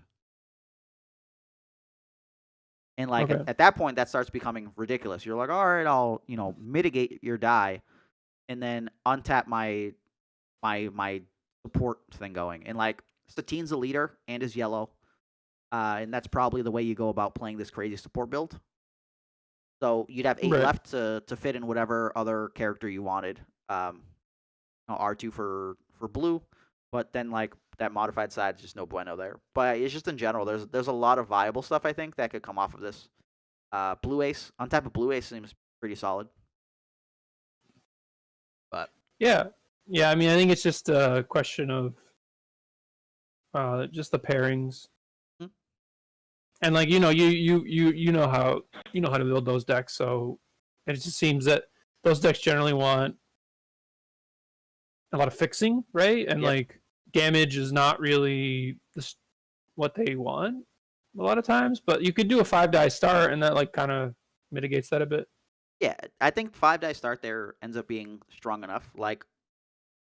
Speaker 2: And like
Speaker 1: Okay.
Speaker 2: at that point, that starts becoming ridiculous. You're like, all right, I'll mitigate your die, and then untap my support thing going. And like Satine's a leader and is yellow, and that's probably the way you go about playing this crazy support build. So you'd have 8
Speaker 1: Right.
Speaker 2: left to fit in whatever other character you wanted. R2 for blue, but then like that modified side is just no bueno there. But it's just in general, there's a lot of viable stuff I think that could come off of this. Blue Ace, untap of Blue Ace seems pretty solid. But
Speaker 1: yeah, I mean, I think it's just a question of just the pairings, and like you know how to build those decks. So it just seems that those decks generally want a lot of fixing, right? And like damage is not really what they want a lot of times. But you could do a 5-die start, and that like kind of mitigates that a bit.
Speaker 2: Yeah, I think 5-die start there ends up being strong enough. Like,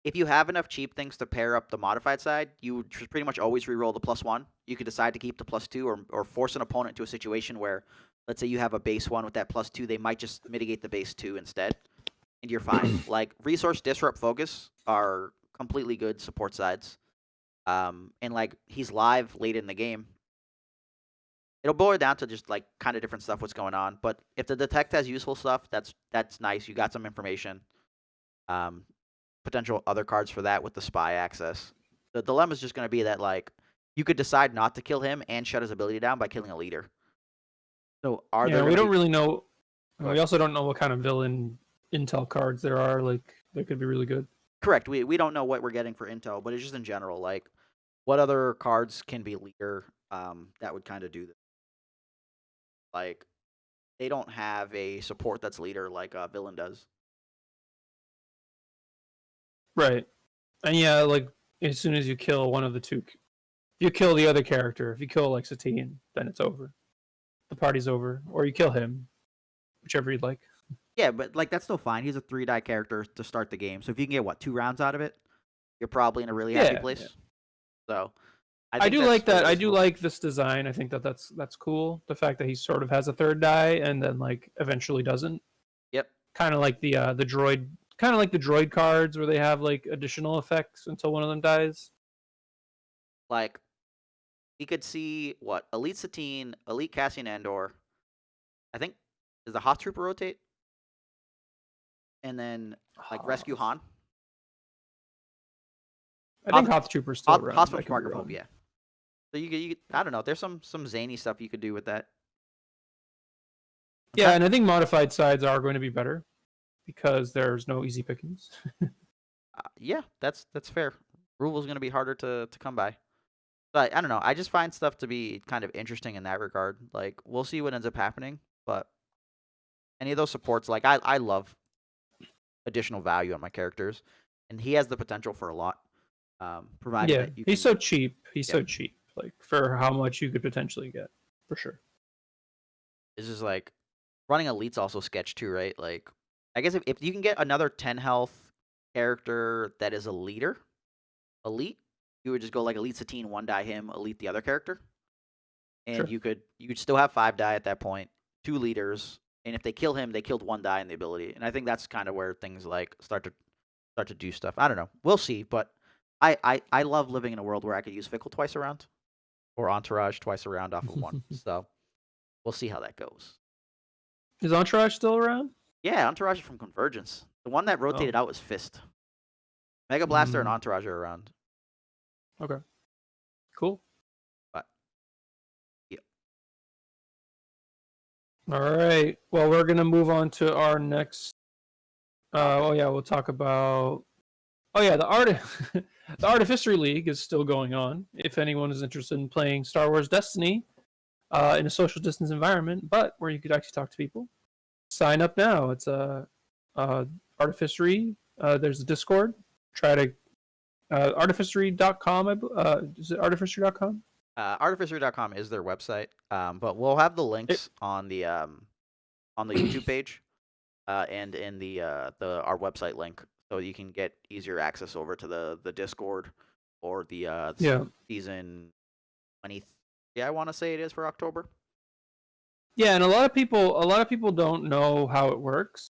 Speaker 2: if you have enough cheap things to pair up the modified side, you pretty much always reroll the +1. You could decide to keep the +2 or force an opponent to a situation where, let's say you have a base 1 with that +2, they might just mitigate the base 2 instead, and you're fine. Like, Resource, Disrupt, Focus are completely good support sides. And, like, he's live late in the game. It'll boil down to just like kind of different stuff what's going on. But if the detect has useful stuff, that's nice. You got some information. Potential other cards for that with the spy access. The dilemma is just going to be that like you could decide not to kill him and shut his ability down by killing a leader. So
Speaker 1: we don't really know. We also don't know what kind of villain intel cards there are. Like they could be really good.
Speaker 2: Correct. We don't know what we're getting for intel, but it's just in general like what other cards can be leader that would kind of do this. Like, they don't have a support that's leader like a villain does.
Speaker 1: Right. And yeah, like, as soon as you kill one of the two, if you kill the other character, if you kill, like, Satine, then it's over. The party's over. Or you kill him, whichever you'd like.
Speaker 2: Yeah, but, like, that's still fine. He's a 3-die character to start the game. So if you can get, 2 rounds out of it, you're probably in a really happy place. Yeah. So
Speaker 1: I do like that. I do like this design. I think that's cool. The fact that he sort of has a 3rd die and then like eventually doesn't.
Speaker 2: Yep.
Speaker 1: Kind of like the droid kind of like the droid cards where they have like additional effects until one of them dies.
Speaker 2: Like, we could see what Elite Satine, Elite Cassian Andor. I think does the Hoth Trooper rotate, and then like Rescue Han.
Speaker 1: I think Hoth Trooper's still around.
Speaker 2: Hoth from
Speaker 1: I could be
Speaker 2: Sparker
Speaker 1: wrong.
Speaker 2: Pope, yeah. So you I don't know. There's some zany stuff you could do with that.
Speaker 1: Yeah, and I think modified sides are going to be better because there's no easy pickings.
Speaker 2: Yeah, that's fair. Rule's going to be harder to come by. But I don't know. I just find stuff to be kind of interesting in that regard. Like, we'll see what ends up happening. But any of those supports, like, I love additional value on my characters. And he has the potential for a lot. Provided
Speaker 1: Yeah,
Speaker 2: that you
Speaker 1: he's
Speaker 2: can,
Speaker 1: so cheap. He's so cheap. Like, for how much you could potentially get. For sure.
Speaker 2: It's just like, running Elite's also sketch too, right? Like, I guess if you can get another 10 health character that is a leader, Elite, you would just go like Elite Satine, 1-die him, Elite the other character. And
Speaker 1: Sure.
Speaker 2: you could still have 5-die at that point, 2 leaders, and if they kill him, they killed 1-die in the ability. And I think that's kind of where things like start to do stuff. I don't know. We'll see, but I love living in a world where I could use Fickle twice around or Entourage twice around off of one. So we'll see how that goes.
Speaker 1: Is Entourage still around?
Speaker 2: Yeah, Entourage is from Convergence. The one that rotated out was Fist. Mega Blaster and Entourage are around.
Speaker 1: Okay. Cool.
Speaker 2: But yeah.
Speaker 1: All right. Well, we're gonna move on to our next. We'll talk about. The the Artificery League is still going on. If anyone is interested in playing Star Wars Destiny, in a social distance environment, but where you could actually talk to people, sign up now. It's Artificery. There's a Discord. Try to artificery.com. Is it artificery.com?
Speaker 2: Artificery.com is their website, but we'll have the links on the YouTube page and in the our website link, so you can get easier access over to the Discord or the season 20. Yeah, I want to say it is for October.
Speaker 1: Yeah, and a lot of people don't know how it works.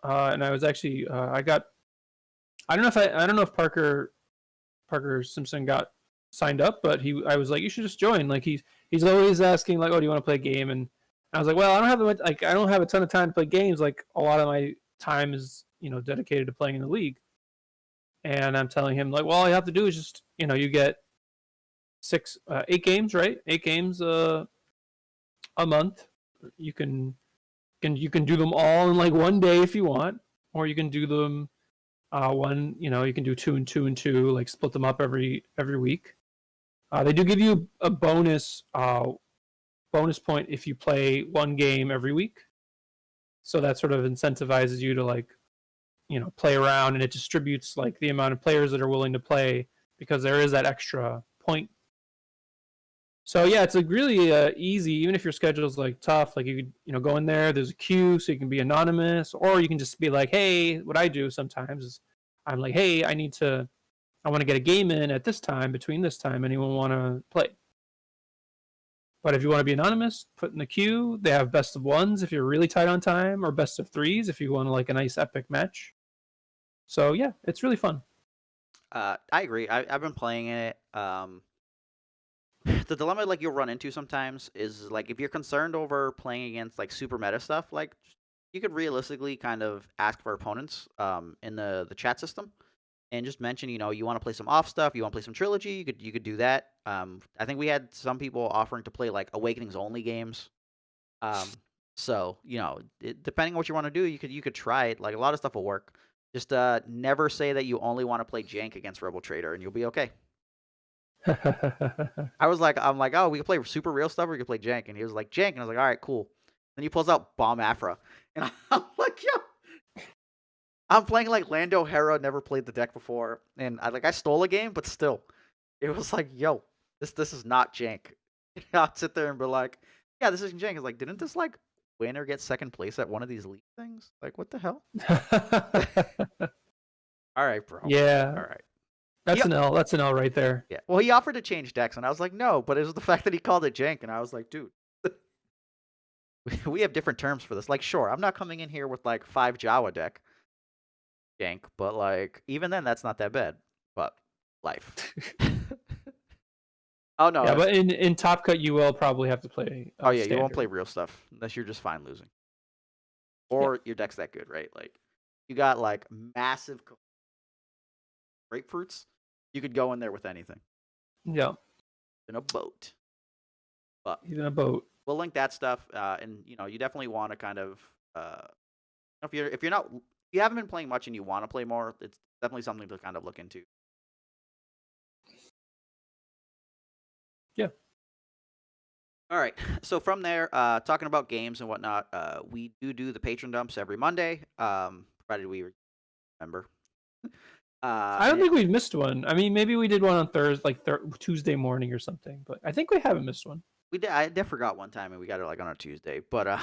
Speaker 1: And I was actually I don't know if Parker Simpson got signed up, but I was like, you should just join. Like he's always asking like, oh, do you want to play a game? And I was like, well, I don't have a ton of time to play games. Like a lot of my time is dedicated to playing in the league. And I'm telling him like, well, all you have to do is just you get 8 games, right? 8 games a month. You can do them all in like one day if you want, or you can do them you can do 2 and 2 and 2, like split them up every week. They do give you a bonus point if you play one game every week. So that sort of incentivizes you to like play around, and it distributes like the amount of players that are willing to play because there is that extra point. So yeah, it's like really easy. Even if your schedule is like tough, like you could go in there. There's a queue, so you can be anonymous, or you can just be like, hey, what I do sometimes is I'm like, hey, I want to get a game in at this time, between this time. Anyone want to play? But if you want to be anonymous, put in the queue. They have best of ones if you're really tight on time, or best of threes if you want like a nice epic match. So yeah, it's really fun.
Speaker 2: I agree. I've been playing it. The dilemma like you'll run into sometimes is like if you're concerned over playing against like super meta stuff, like you could realistically kind of ask for opponents in the chat system and just mention you want to play some off stuff, you want to play some trilogy, you could do that. I think we had some people offering to play like Awakenings only games. So depending on what you want to do, you could try it. Like a lot of stuff will work. Just never say that you only want to play jank against Rebel Trader, and you'll be okay. I'm like, oh, we can play super real stuff, or we can play jank, and he was like jank, and I was like, all right, cool. Then he pulls out Bomb Afra, and I'm like, yo, I'm playing like Lando Hera, never played the deck before, and I stole a game, but still, it was like, yo, this is not jank. I'll sit there and be like, yeah, this isn't jank. It's like, didn't this like win or get second place at one of these league things? Like, what the hell? All right, bro.
Speaker 1: Yeah.
Speaker 2: All right.
Speaker 1: That's an L. That's an L right there.
Speaker 2: Yeah. Well, he offered to change decks, and I was like, no. But it was the fact that he called it jank, and I was like, dude, we have different terms for this. Like, sure, I'm not coming in here with like 5 Jawa deck. gank, but like even then, that's not that bad. But life. Oh no!
Speaker 1: Yeah, but in Top Cut, you will probably have to play
Speaker 2: Oh yeah, you won't play
Speaker 1: standard.
Speaker 2: real stuff unless you're just fine losing,
Speaker 1: Yeah,
Speaker 2: or your deck's that good, right? Like you got like massive grapefruits. You could go in there with anything
Speaker 1: yeah,
Speaker 2: in a boat. But
Speaker 1: even a boat.
Speaker 2: we'll link that stuff, and you definitely want to kind of if you're not if you haven't been playing much and you want to play more, it's definitely something to kind of look into.
Speaker 1: Yeah.
Speaker 2: All right. So from there, talking about games and whatnot, we do the patron dumps every Monday, provided we remember.
Speaker 1: I don't
Speaker 2: And
Speaker 1: think we've missed one. I mean, maybe we did one on Thursday, like Tuesday morning or something, but I think we haven't missed one.
Speaker 2: I did forgot one time, and we got it like on a Tuesday. But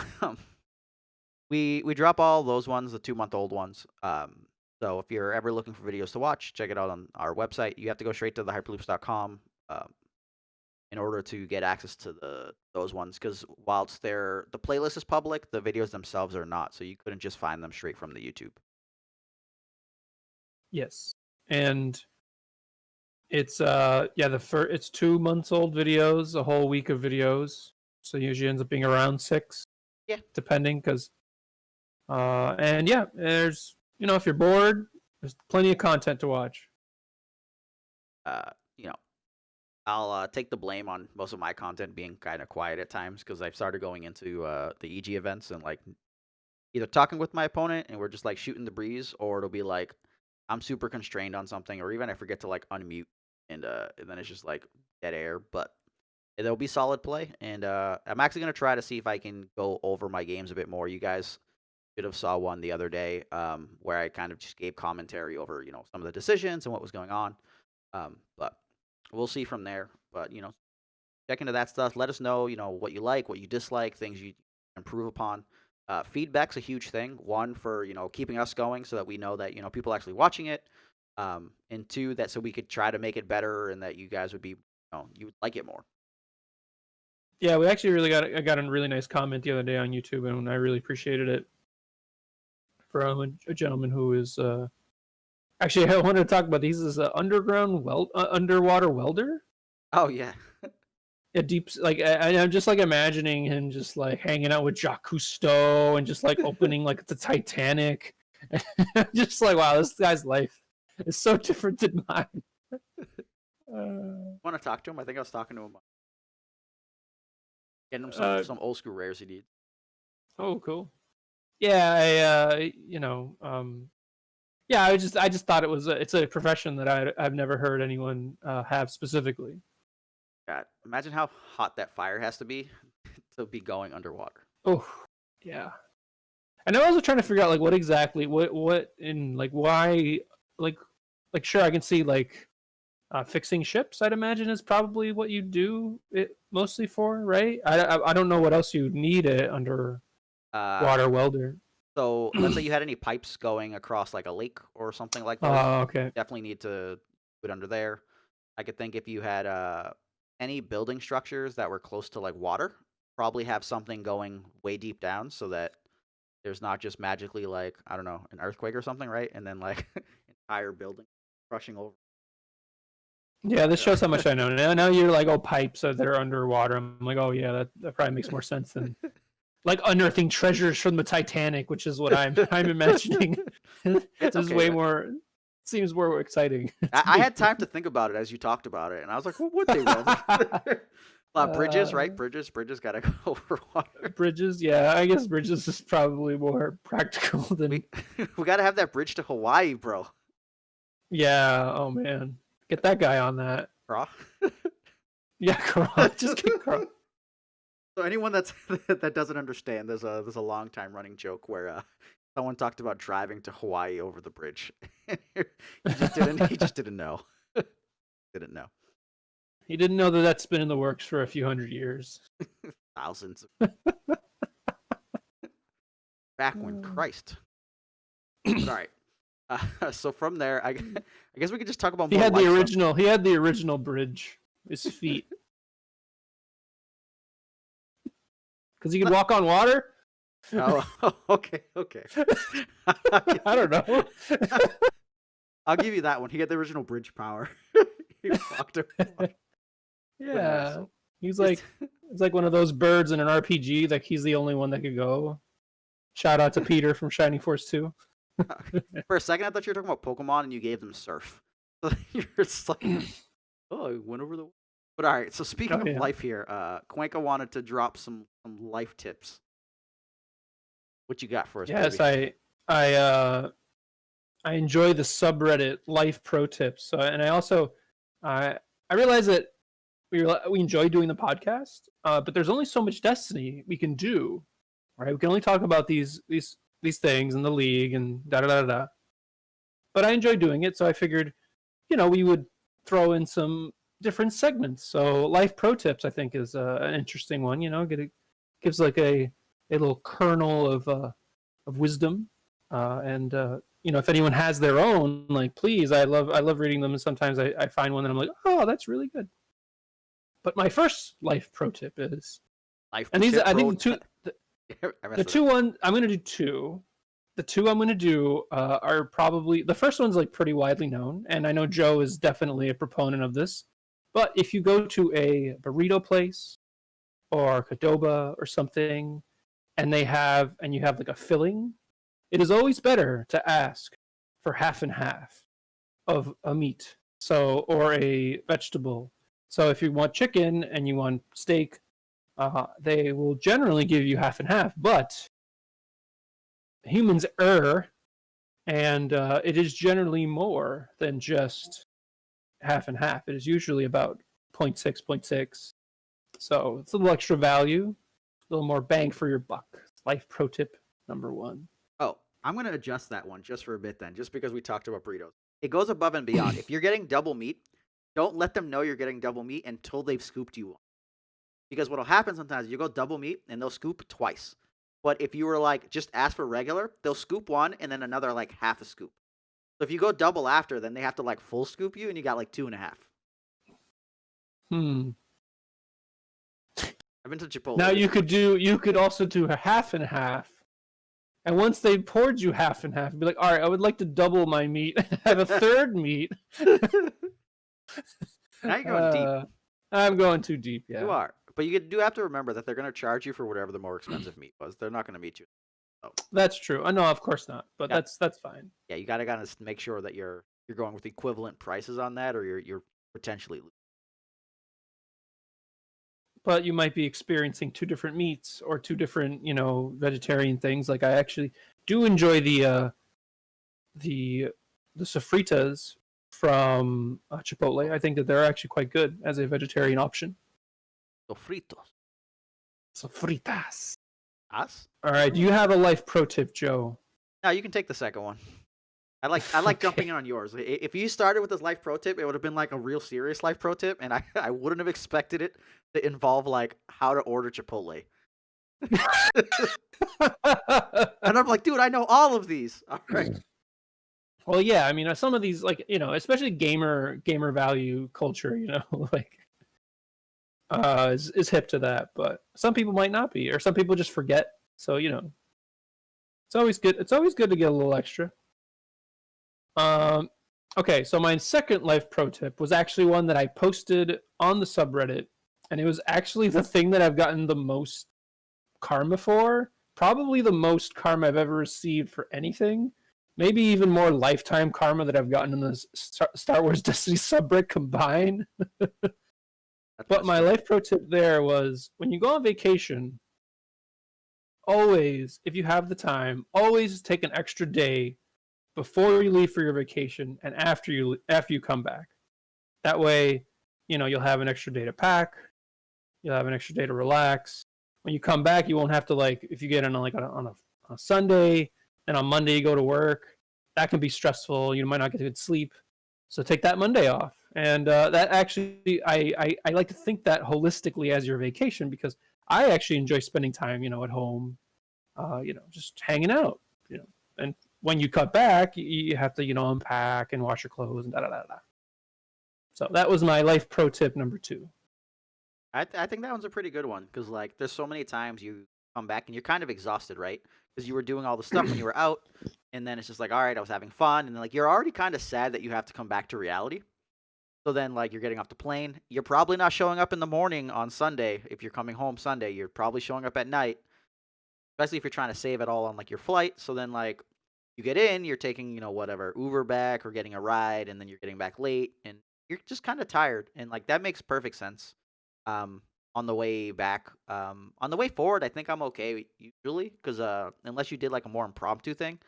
Speaker 2: we drop all those ones, the 2-month-old ones. So if you're ever looking for videos to watch, check it out on our website. You have to go straight to the hyperloops.com. In order to get access to those ones, because whilst the playlist is public, the videos themselves are not, so you couldn't just find them straight from the YouTube.
Speaker 1: Yes, and it's it's 2 months old videos, a whole week of videos, so usually ends up being around 6.
Speaker 2: Yeah.
Speaker 1: Depending, because and yeah, there's if you're bored, there's plenty of content to watch.
Speaker 2: You know, I'll take the blame on most of my content being kind of quiet at times because I've started going into the EG events and like either talking with my opponent and we're just like shooting the breeze, or it'll be like I'm super constrained on something, or even I forget to like unmute and then it's just like dead air. But there'll be solid play, and I'm actually gonna try to see if I can go over my games a bit more. You guys should have saw one the other day where I kind of just gave commentary over some of the decisions and what was going on. But we'll see from there. But check into that stuff. Let us know what you like, what you dislike, things you improve upon. Feedback's a huge thing. One, for keeping us going so that we know that people are actually watching it, and two, that so we could try to make it better and that you guys would be you would like it more.
Speaker 1: Yeah, we actually I got a really nice comment the other day on YouTube, and I really appreciated it from a gentleman who is actually I wanted to talk about these. Is an underwater welder.
Speaker 2: Oh yeah.
Speaker 1: A deep, like I'm just like imagining him just like hanging out with Jacques Cousteau and just like opening like the Titanic. Just like, wow, this guy's life is so different than mine.
Speaker 2: Want to talk to him? I think I was talking to him. Getting him some old school rares he needs.
Speaker 1: Oh, cool. Yeah, yeah, I just thought it's a profession that I've never heard anyone have specifically.
Speaker 2: God, imagine how hot that fire has to be going underwater.
Speaker 1: Oh, yeah. And I'm also trying to figure out like what exactly what in like why like sure, I can see like fixing ships. I'd imagine is probably what you do it mostly for, right? I don't know what else you need it under water welder.
Speaker 2: So let's say you had any pipes going across like a lake or something like that.
Speaker 1: Oh, okay.
Speaker 2: Definitely need to put under there. I could think if you had any building structures that were close to like water, probably have something going way deep down so that there's not just magically like, I don't know, an earthquake or something, right? And then like entire building crushing over.
Speaker 1: Yeah, this shows how much I know. Now you're like, oh, pipes that are underwater. I'm like, oh yeah, that probably makes more sense than like unearthing treasures from the Titanic, which is what I'm imagining. This is way more. Seems more exciting.
Speaker 2: I had time to think about it as you talked about it, and I was like, "What would they want?" Bridges, right? Bridges gotta go over water.
Speaker 1: Bridges, yeah. I guess bridges is probably more practical than.
Speaker 2: We gotta have that bridge to Hawaii, bro.
Speaker 1: Yeah. Oh man, get that guy on that.
Speaker 2: Craw?
Speaker 1: Yeah, Craw. Just get Craw.
Speaker 2: So anyone that doesn't understand, there's a long time running joke where someone talked about driving to Hawaii over the bridge. He just didn't know. Didn't know.
Speaker 1: He didn't know that that's been in the works for a few hundred years.
Speaker 2: Thousands. Back when Christ. All right. So from there, I guess we could just talk about.
Speaker 1: He had the original. He had the original bridge. His feet. Because he could walk on water.
Speaker 2: Oh, okay, okay.
Speaker 1: I don't know.
Speaker 2: I'll give you that one. He had the original bridge power. He walked around. But no,
Speaker 1: Yeah,
Speaker 2: so
Speaker 1: he's
Speaker 2: just
Speaker 1: like it's like one of those birds in an RPG. Like he's the only one that could go. Shout out to Peter from Shining Force 2.
Speaker 2: for a second, I thought you were talking about Pokemon and you gave them Surf. So you're just like, oh, I went over the. But all right. So speaking
Speaker 1: Oh
Speaker 2: of
Speaker 1: yeah.
Speaker 2: life here, Cuenca wanted to drop some life tips. What you got for us,
Speaker 1: Yes,
Speaker 2: baby?
Speaker 1: I I enjoy the subreddit life pro tips. So, and I also I realize that we enjoy doing the podcast, but there's only so much Destiny we can do, right? We can only talk about these things in the league and da da da da. But I enjoy doing it, so I figured, we would throw in some different segments. So life pro tips, I think, is an interesting one. Gives like a little kernel of wisdom, and if anyone has their own, like, please, I love reading them, and sometimes I find one that I'm like, oh, that's really good. But my first life pro tip is,
Speaker 2: Life
Speaker 1: and these
Speaker 2: tip,
Speaker 1: I think
Speaker 2: bro.
Speaker 1: the two one I'm gonna do two. The two I'm gonna do are probably the first one's like pretty widely known, and I know Joe is definitely a proponent of this. But if you go to a burrito place or Cadoba or something, and you have like a filling, it is always better to ask for half and half of a meat, or a vegetable. So if you want chicken and you want steak, they will generally give you half and half, but humans err, and it is generally more than just half and half. It is usually about zero point 0.6, zero point 0.6. So it's a little extra value, a little more bang for your buck. Life pro tip number one.
Speaker 2: Oh, I'm gonna adjust that one just for a bit then, just because we talked about burritos. It goes above and beyond. If you're getting double meat, don't let them know you're getting double meat until they've scooped you one. Because what'll happen sometimes is you go double meat and they'll scoop twice. But if you were like just ask for regular, they'll scoop one and then another like half a scoop. So if you go double after, then they have to like full scoop you and you got like 2.5.
Speaker 1: Hmm.
Speaker 2: I've been to Chipotle
Speaker 1: Now
Speaker 2: before.
Speaker 1: you could also do a half and half. And once they poured you half and half, be like, all right, I would like to double my meat and have a third meat.
Speaker 2: Now you're going deep.
Speaker 1: Uh, I'm going too deep,
Speaker 2: You
Speaker 1: yeah.
Speaker 2: are. But you do have to remember that they're going to charge you for whatever the more expensive meat was. They're not going to meet you. So,
Speaker 1: That's true. No, of course not. But
Speaker 2: got,
Speaker 1: that's fine.
Speaker 2: yeah, you got to kind of make sure that you're going with equivalent prices on that, or you're potentially losing.
Speaker 1: But you might be experiencing two different meats or two different, vegetarian things. Like I actually do enjoy the the sofritas from Chipotle. I think that they're actually quite good as a vegetarian option.
Speaker 2: Sofritos.
Speaker 1: Sofritas.
Speaker 2: Us?
Speaker 1: All right. Do you have a life pro tip, Joe?
Speaker 2: No, you can take the second one. I like jumping
Speaker 1: Okay.
Speaker 2: in on yours. If you started with this life pro tip, it would have been like a real serious life pro tip, and I wouldn't have expected it to involve like how to order Chipotle. And I'm like, dude, I know all of these. All right.
Speaker 1: Well, yeah. I mean, some of these, like, especially gamer value culture, like is hip to that. But some people might not be, or some people just forget. So it's always good. It's always good to get a little extra. Um, okay, so my second life pro tip was actually one that I posted on the subreddit, and it was actually the thing that I've gotten the most karma for. Probably the most karma I've ever received for anything. Maybe even more lifetime karma that I've gotten in the Star Wars Destiny subreddit combined. But
Speaker 2: That's
Speaker 1: my
Speaker 2: true.
Speaker 1: life pro tip there was, when you go on vacation, always, if you have the time, always take an extra day before you leave for your vacation and after you come back. That way, you'll have an extra day to pack, you'll have an extra day to relax. When you come back, you won't have to, like, if you get in on a Sunday and on Monday you go to work, that can be stressful. You might not get good sleep. So take that Monday off. And that actually, I like to think that holistically as your vacation, because I actually enjoy spending time, at home, just hanging out, and when you cut back, you have to, unpack and wash your clothes and da da da da. So that was my life pro tip number two.
Speaker 2: I think that one's a pretty good one because like there's so many times you come back and you're kind of exhausted, right? Because you were doing all the stuff when you were out, and then it's just like, all right, I was having fun, and then like you're already kind of sad that you have to come back to reality. So then, like, you're getting off the plane. You're probably not showing up in the morning on Sunday. If you're coming home Sunday, you're probably showing up at night, especially if you're trying to save it all on like your flight. So then, like, you get in, you're taking, whatever, Uber back or getting a ride, and then you're getting back late, and you're just kind of tired. And like that makes perfect sense. On the way back, on the way forward, I think I'm okay usually because unless you did like a more impromptu thing,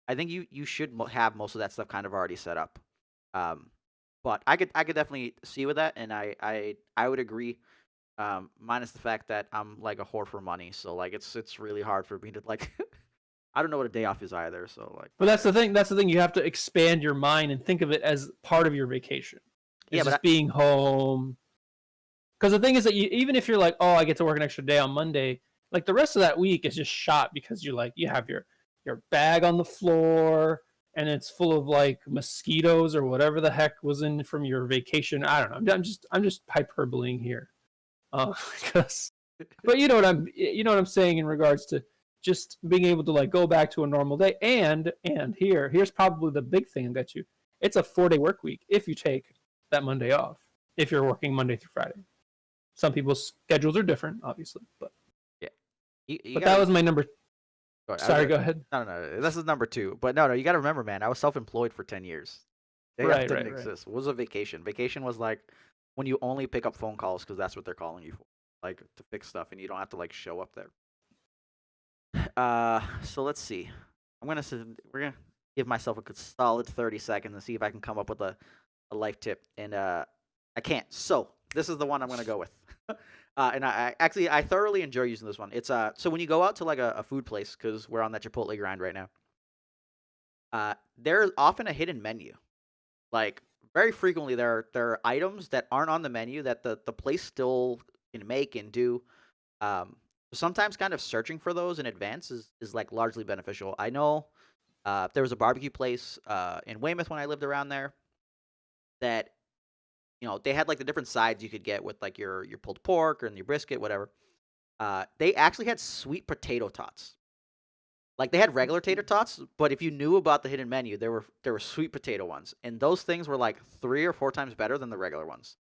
Speaker 2: I think you should have most of that stuff kind of already set up. Um, but I could definitely see with that, and I would agree. Minus the fact that I'm like a whore for money, so like it's really hard for me to like. I don't know what a day off is either, so like.
Speaker 1: But that's the thing. That's the thing. You have to expand your mind and think of it as part of your vacation. It's
Speaker 2: Yeah,
Speaker 1: just being home. Because the thing is that even if you're like, oh, I get to work an extra day on Monday, like the rest of that week is just shot because you have your bag on the floor and it's full of like mosquitoes or whatever the heck was in from your vacation. I don't know. I'm just hyperboling here, because, but you know what I'm saying in regards to just being able to like go back to a normal day. And here's probably the big thing that it's a 4-day work week if you take that Monday off, if you're working Monday through Friday. Some people's schedules are different, obviously, but
Speaker 2: yeah,
Speaker 1: but that was my number. Sorry, go ahead.
Speaker 2: No, this is number 2. But no, you got to remember, man, I was self-employed for 10 years. Day off didn't exist. What was a vacation? Vacation was like when you only pick up phone calls because that's what they're calling you for, like to fix stuff, and you don't have to like show up there. So let's see. We're gonna give myself a good solid 30 seconds and see if I can come up with a life tip, and I can't. So this is the one I'm gonna go with. And I thoroughly enjoy using this one. It's so when you go out to like a food place, because we're on that Chipotle grind right now. There's often a hidden menu. Like very frequently, there are items that aren't on the menu that the place still can make and do. Sometimes kind of searching for those in advance is like largely beneficial. I know there was a barbecue place in Weymouth when I lived around there that they had like the different sides you could get with like your pulled pork or your brisket, whatever. They actually had sweet potato tots. Like they had regular tater tots, but if you knew about the hidden menu, there were sweet potato ones, and those things were like 3 or 4 times better than the regular ones.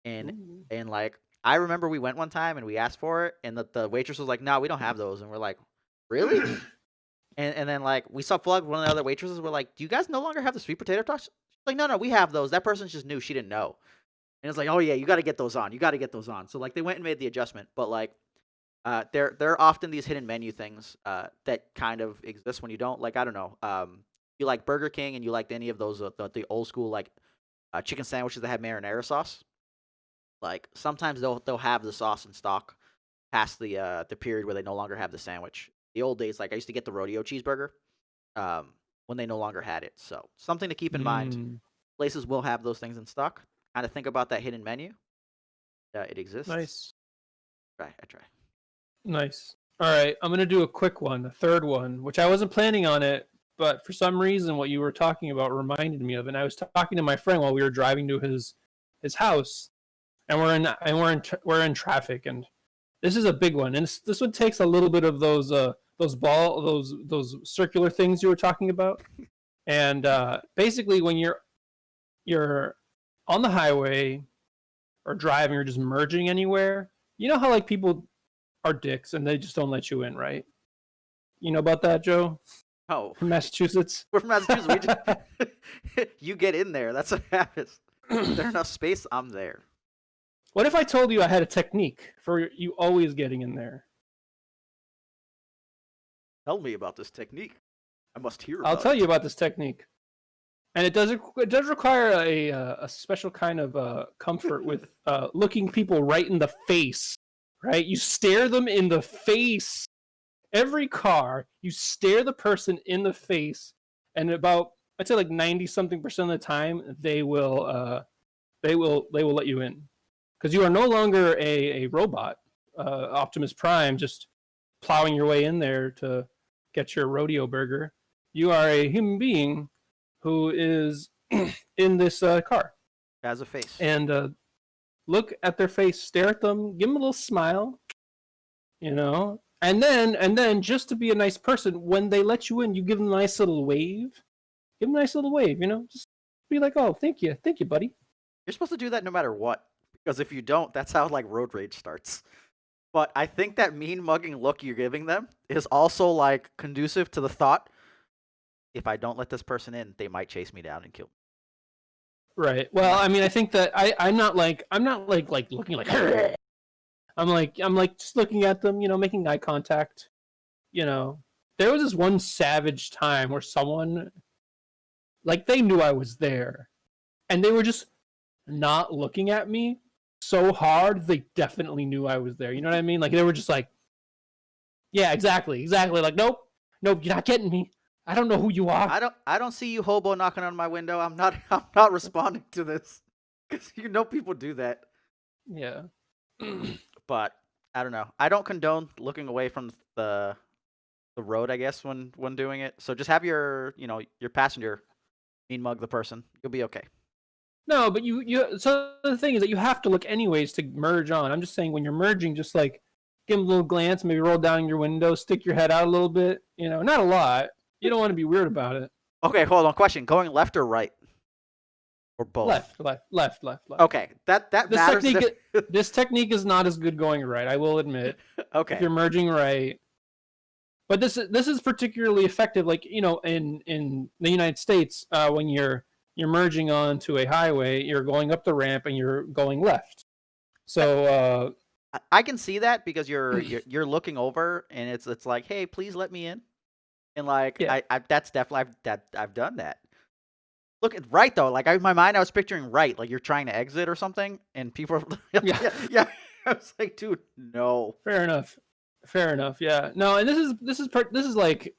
Speaker 2: And
Speaker 1: Ooh.
Speaker 2: and like I remember we went one time and we asked for it, and the waitress was like, "No, we don't have those." And we're like, "Really?" and then like we saw Plug, one of the other waitresses, were like, "Do you guys no longer have the sweet potato tots?" She's like, "No, we have those." That person's just knew, she didn't know. And it's like, "Oh yeah, you got to get those on. You got to get those on." So like they went and made the adjustment, but like there are often these hidden menu things that kind of exist when you don't. Like I don't know, you like Burger King and you liked any of those the old school like chicken sandwiches that have marinara sauce. Like sometimes they'll have the sauce in stock past the period where they no longer have the sandwich. The old days, like I used to get the rodeo cheeseburger when they no longer had it. So something to keep in mind. Places will have those things in stock. Kind of think about that hidden menu. It exists.
Speaker 1: Nice.
Speaker 2: I try.
Speaker 1: Nice. All right, I'm gonna do a quick one, a third one, which I wasn't planning on it, but for some reason, what you were talking about reminded me of it. And I was talking to my friend while we were driving to his house, and we're in traffic, and this is a big one, and this one takes a little bit of those circular things you were talking about, and basically when you're on the highway or driving or just merging anywhere, you know how like people are dicks and they just don't let you in, right? You know about that, Joe?
Speaker 2: Oh,
Speaker 1: From Massachusetts.
Speaker 2: We're from Massachusetts. You get in there. That's what happens. Is there enough space? I'm there.
Speaker 1: What if I told you I had a technique for you always getting in there?
Speaker 2: Tell me about this technique. I must hear about
Speaker 1: I'll tell you about this technique. And it does require a special kind of comfort with looking people right in the face, right? You stare them in the face. Every car, you stare the person in the face, and about I'd say like 90-something% of the time they will let you in, because you are no longer a robot, Optimus Prime, just plowing your way in there to get your rodeo burger. You are a human being who is in this car.
Speaker 2: Has a face.
Speaker 1: And look at their face, stare at them, give them a little smile, And then just to be a nice person, when they let you in, you give them a nice little wave. Give them a nice little wave, just be like, oh, thank you, buddy.
Speaker 2: You're supposed to do that no matter what, because if you don't, that's how like road rage starts. But I think that mean mugging look you're giving them is also like conducive to the thought, if I don't let this person in, they might chase me down and kill me.
Speaker 1: Right. Well, I mean, I think that I'm not like looking like I'm like just looking at them, making eye contact. There was this one savage time where someone, like, they knew I was there, and they were just not looking at me so hard. They definitely knew I was there. You know what I mean? Like, they were just like, yeah, exactly. Like, nope, you're not getting me. I don't know who you are.
Speaker 2: I don't see you hobo knocking on my window. I'm not responding to this, because people do that.
Speaker 1: Yeah.
Speaker 2: But I don't know. I don't condone looking away from the road, I guess, when doing it. So just have your passenger mean mug the person. You'll be okay.
Speaker 1: No, but so the thing is that you have to look anyways to merge on. I'm just saying, when you're merging, just like give them a little glance, maybe roll down your window, stick your head out a little bit. Not a lot. You don't want to be weird about it.
Speaker 2: Okay, hold on. Question: going left or right, or both?
Speaker 1: Left.
Speaker 2: Okay, that matters.
Speaker 1: This technique is not as good going right, I will admit.
Speaker 2: Okay.
Speaker 1: If you're merging right. But this is particularly effective, like, in the United States, when you're merging onto a highway, you're going up the ramp and you're going left. So
Speaker 2: I can see that, because you're looking over and it's like, hey, please let me in, and like,
Speaker 1: yeah.
Speaker 2: that's definitely I've done that. Look at right though, like in my mind I was picturing right, like you're trying to exit or something, and people are yeah. I was like, dude, no.
Speaker 1: Fair enough. Yeah. No, and this is like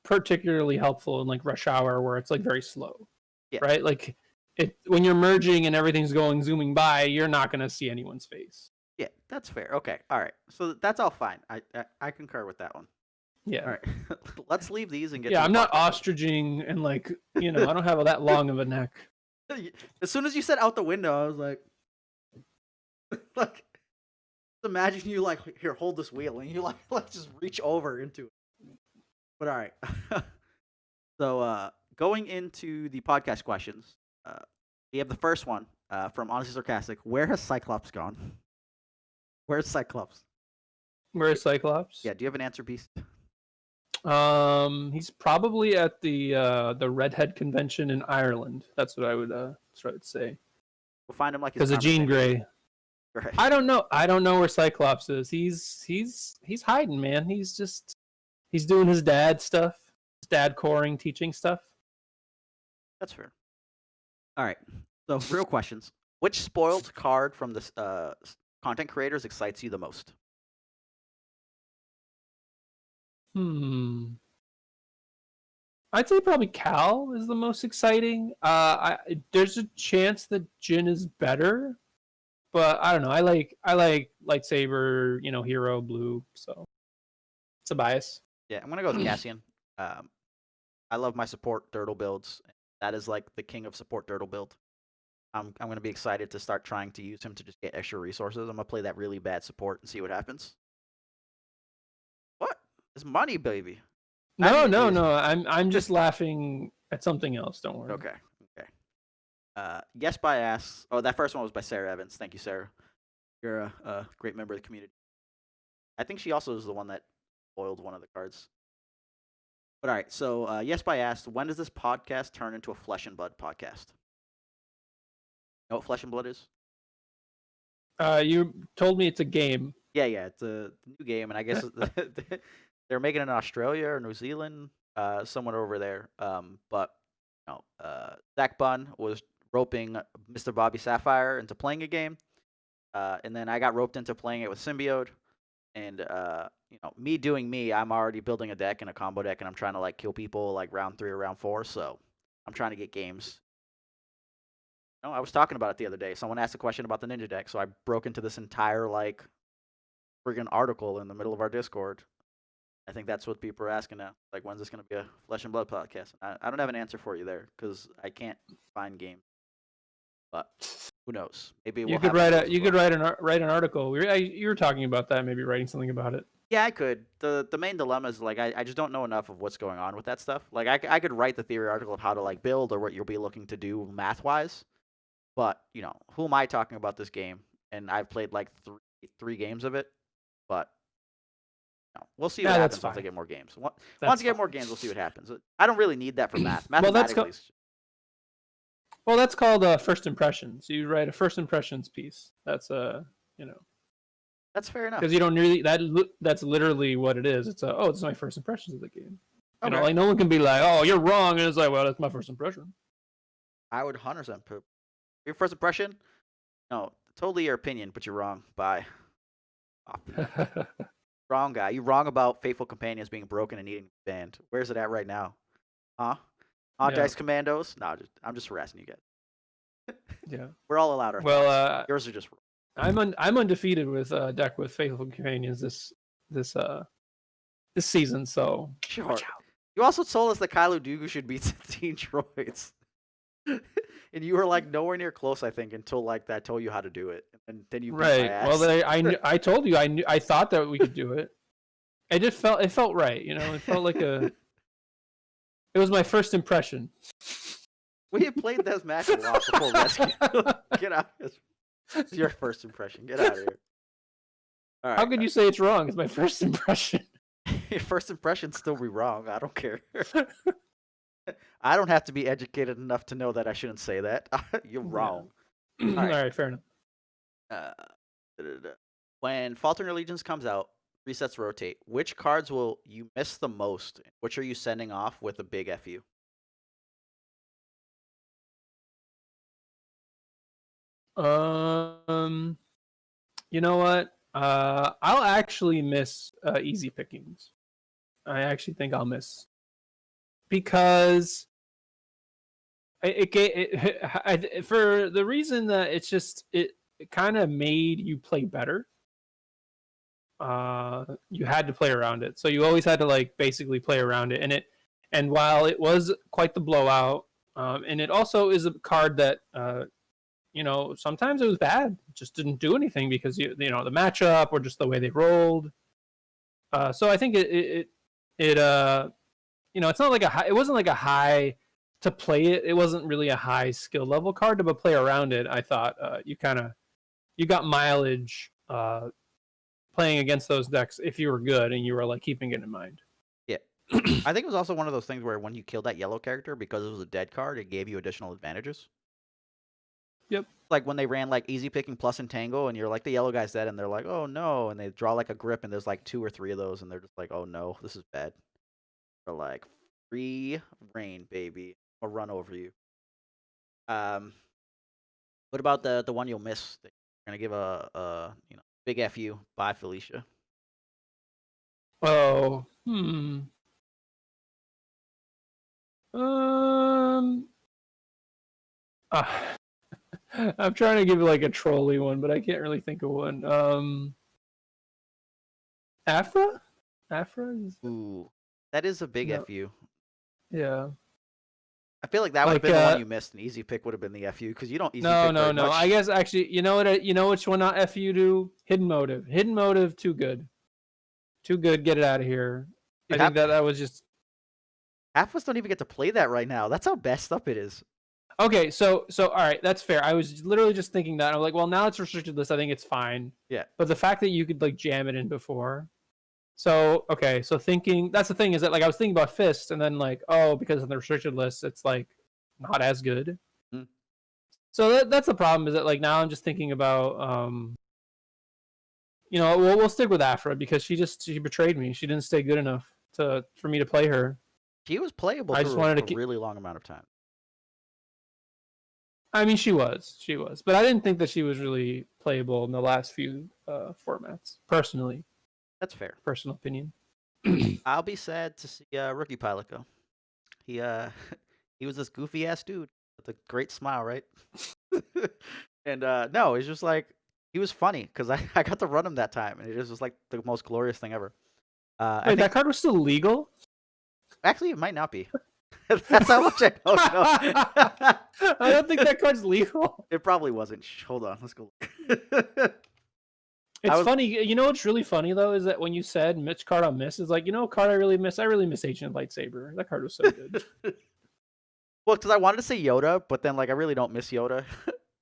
Speaker 1: particularly helpful in like rush hour, where it's like very slow.
Speaker 2: Yeah.
Speaker 1: Right? Like, when you're merging and everything's zooming by, you're not going to see anyone's face.
Speaker 2: Yeah, that's fair. Okay. All right. So that's all fine. I concur with that one.
Speaker 1: Yeah.
Speaker 2: All right. Let's leave these and get.
Speaker 1: Yeah, I'm not ostriching, and like, I don't have that long of a neck.
Speaker 2: As soon as you said out the window, I was like, imagine you like, here, hold this wheel, and you like let's just reach over into it. But all right. So going into the podcast questions, we have the first one from Honestly Sarcastic. Where has Cyclops gone? Where's Cyclops?
Speaker 1: Where's Cyclops?
Speaker 2: Yeah, do you have an answer, Beast?
Speaker 1: He's probably at the Redhead convention in Ireland. That's what I would say.
Speaker 2: We'll find him like
Speaker 1: because of Jean Grey.
Speaker 2: Right.
Speaker 1: I don't know where Cyclops is. He's hiding, man. He's doing his dad stuff, his dad coring, teaching stuff.
Speaker 2: That's fair. All right. So real questions. Which spoiled card from this content creators excites you the most?
Speaker 1: I'd say probably Cal is the most exciting. There's a chance that Jin is better, but I don't know. I like lightsaber, hero blue, so it's a bias.
Speaker 2: Yeah, I'm gonna go with Cassian. I love my support turtle builds. That is like the king of support turtle build. I'm gonna be excited to start trying to use him to just get extra resources. I'm gonna play that really bad support and see what happens. What? It's money, baby.
Speaker 1: No. I'm just laughing at something else. Don't worry.
Speaker 2: Okay. Yes by Ass. Oh, that first one was by Sarah Evans. Thank you, Sarah. You're a great member of the community. I think she also is the one that spoiled one of the cards. But all right, so Yes by Ass. When does this podcast turn into a Flesh and Blood podcast? You know what Flesh and Blood is?
Speaker 1: You told me it's a game.
Speaker 2: Yeah, it's a new game, and I guess they're making it in Australia or New Zealand, somewhere over there. But Zach Bunn was roping Mr. Bobby Sapphire into playing a game, and then I got roped into playing it with Symbiote. And me doing me, I'm already building a deck and a combo deck, and I'm trying to like kill people like round 3 or round 4. So I'm trying to get games. I was talking about it the other day. Someone asked a question about the ninja deck, so I broke into this entire like friggin' article in the middle of our Discord. I think that's what people are asking now. Like, when's this going to be a Flesh and Blood podcast? I don't have an answer for you there because I can't find games. But who knows? Maybe
Speaker 1: you could write an article. You were talking about that. Maybe writing something about it.
Speaker 2: Yeah, I could. The main dilemma is like I just don't know enough of what's going on with that stuff. Like I could write the theory article of how to like build or what you'll be looking to do math wise, but who am I talking about this game? And I've played like three games of it, but we'll see what
Speaker 1: Yeah, that's
Speaker 2: happens once I
Speaker 1: fine.
Speaker 2: get more games. Once I
Speaker 1: That's
Speaker 2: get
Speaker 1: fine.
Speaker 2: more games, we'll see what happens. I don't really need that for math.
Speaker 1: Well,
Speaker 2: Mathematically,
Speaker 1: that's called first impressions. You write a first impressions piece. That's
Speaker 2: that's fair enough.
Speaker 1: because you don't really that's literally what it is. It's this is my first impressions of the game.
Speaker 2: Okay.
Speaker 1: Like no one can be like, oh, you're wrong, and it's like, well, that's my first impression.
Speaker 2: I would 100% put your first impression. No, totally your opinion, but you're wrong. Bye. Wrong guy. You're wrong about Faithful Companions being broken and needing banned. Where's it at right now? Huh?
Speaker 1: Yeah.
Speaker 2: Dice Commandos? No, I'm just harassing you guys.
Speaker 1: Yeah.
Speaker 2: We're all allowed our
Speaker 1: Well,
Speaker 2: yours are just
Speaker 1: wrong. I'm undefeated with deck with Faithful Companions this season, so
Speaker 2: sure.
Speaker 1: watch out.
Speaker 2: You also told us that Kylo Dooku should beat 16 droids. And you were like nowhere near close, I think, until like that told you how to do it, and then you beat my ass.
Speaker 1: Well, I told you I thought that we could do it. It felt right, It felt like it was my first impression.
Speaker 2: We had played this match a lot before Rescue. Get out! It's your first impression. Get out of here.
Speaker 1: All right, how could you say it's wrong? It's my first impression.
Speaker 2: Your first impression still be wrong. I don't care. I don't have to be educated enough to know that I shouldn't say that. You're wrong.
Speaker 1: All right, fair
Speaker 2: enough. When Faltering Allegiance comes out, resets rotate. Which cards will you miss the most? Which are you sending off with a big FU?
Speaker 1: You know what? I'll actually miss easy pickings. I actually think I'll miss because it for the reason that it's just it kind of made you play better. You had to play around it, so you always had to like basically play around it, and while it was quite the blowout, and it also is a card that sometimes it was bad, it just didn't do anything because the matchup or just the way they rolled. So I think it's not like it wasn't like a high to play it. It wasn't really a high skill level card to play around it. I thought you got mileage playing against those decks if you were good and you were like keeping it in mind.
Speaker 2: Yeah. I think it was also one of those things where when you killed that yellow character, because it was a dead card, it gave you additional advantages.
Speaker 1: Yep.
Speaker 2: Like when they ran like easy picking plus entangle and you're like the yellow guy's dead and they're like, oh no, and they draw like a grip and there's like 2 or 3 of those and they're just like, oh no, this is bad. Or like free reign, baby. I'll run over you. What about the one you'll miss? You're gonna give a big FU. Bye, Felicia.
Speaker 1: Oh, I'm trying to give you like a trolly one, but I can't really think of one. Afra?
Speaker 2: Ooh, that is a big FU.
Speaker 1: Yeah.
Speaker 2: I feel like that would have been the one you missed. An easy pick would have been the FU because you don't easy pick very much.
Speaker 1: I guess actually, you know which one not FU do? Hidden Motive. Hidden Motive, too good. Too good. Get it out of here. I think that was just.
Speaker 2: Half of us don't even get to play that right now. That's how messed up it is.
Speaker 1: Okay, so all right, that's fair. I was literally just thinking that. I'm like, well, now it's restricted list. I think it's fine.
Speaker 2: Yeah.
Speaker 1: But the fact that you could like jam it in before. So okay, so thinking that's the thing is that like I was thinking about Fist and then like because of the restricted list it's like not as good.
Speaker 2: Mm.
Speaker 1: So that's the problem is that like now I'm just thinking about we'll stick with Afra because she betrayed me. She didn't stay good enough for me to play her.
Speaker 2: She was playable for a really long amount of time.
Speaker 1: I mean, she was, but I didn't think that she was really playable in the last few formats. Personally,
Speaker 2: that's fair.
Speaker 1: Personal opinion.
Speaker 2: I'll be sad to see Rookie Pilot go. He was this goofy ass dude with a great smile, right? And no, it's just like he was funny because I got to run him that time, and it just was like the most glorious thing ever.
Speaker 1: Wait, that card was still legal?
Speaker 2: Actually, it might not be. That's how much I don't know.
Speaker 1: I don't think that card's legal.
Speaker 2: It probably wasn't. Hold on, let's go. I
Speaker 1: It's
Speaker 2: was
Speaker 1: funny. You know what's really funny though is that when you said Mitch card on miss, is like, you know what card I really miss? I really miss Ancient Lightsaber. That card was so good.
Speaker 2: well, because I wanted to say Yoda, but then like I really don't miss Yoda.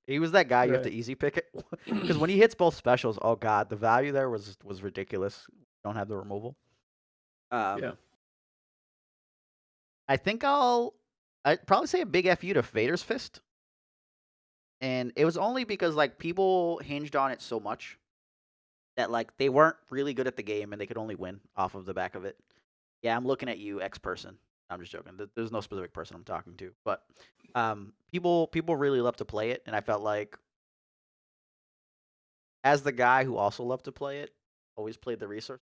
Speaker 2: He was that guy you have to
Speaker 1: Right.
Speaker 2: easy pick it because when he hits both specials, oh god, the value there was ridiculous. Don't have the removal.
Speaker 1: Yeah.
Speaker 2: Um, I think I'd probably say a big fu to Vader's Fist, and it was only because like people hinged on it so much that like they weren't really good at the game and they could only win off of the back of it. Yeah, I'm looking at you, X person. I'm just joking. There's no specific person I'm talking to, but people really love to play it, and I felt like as the guy who also loved to play it, always played the resource.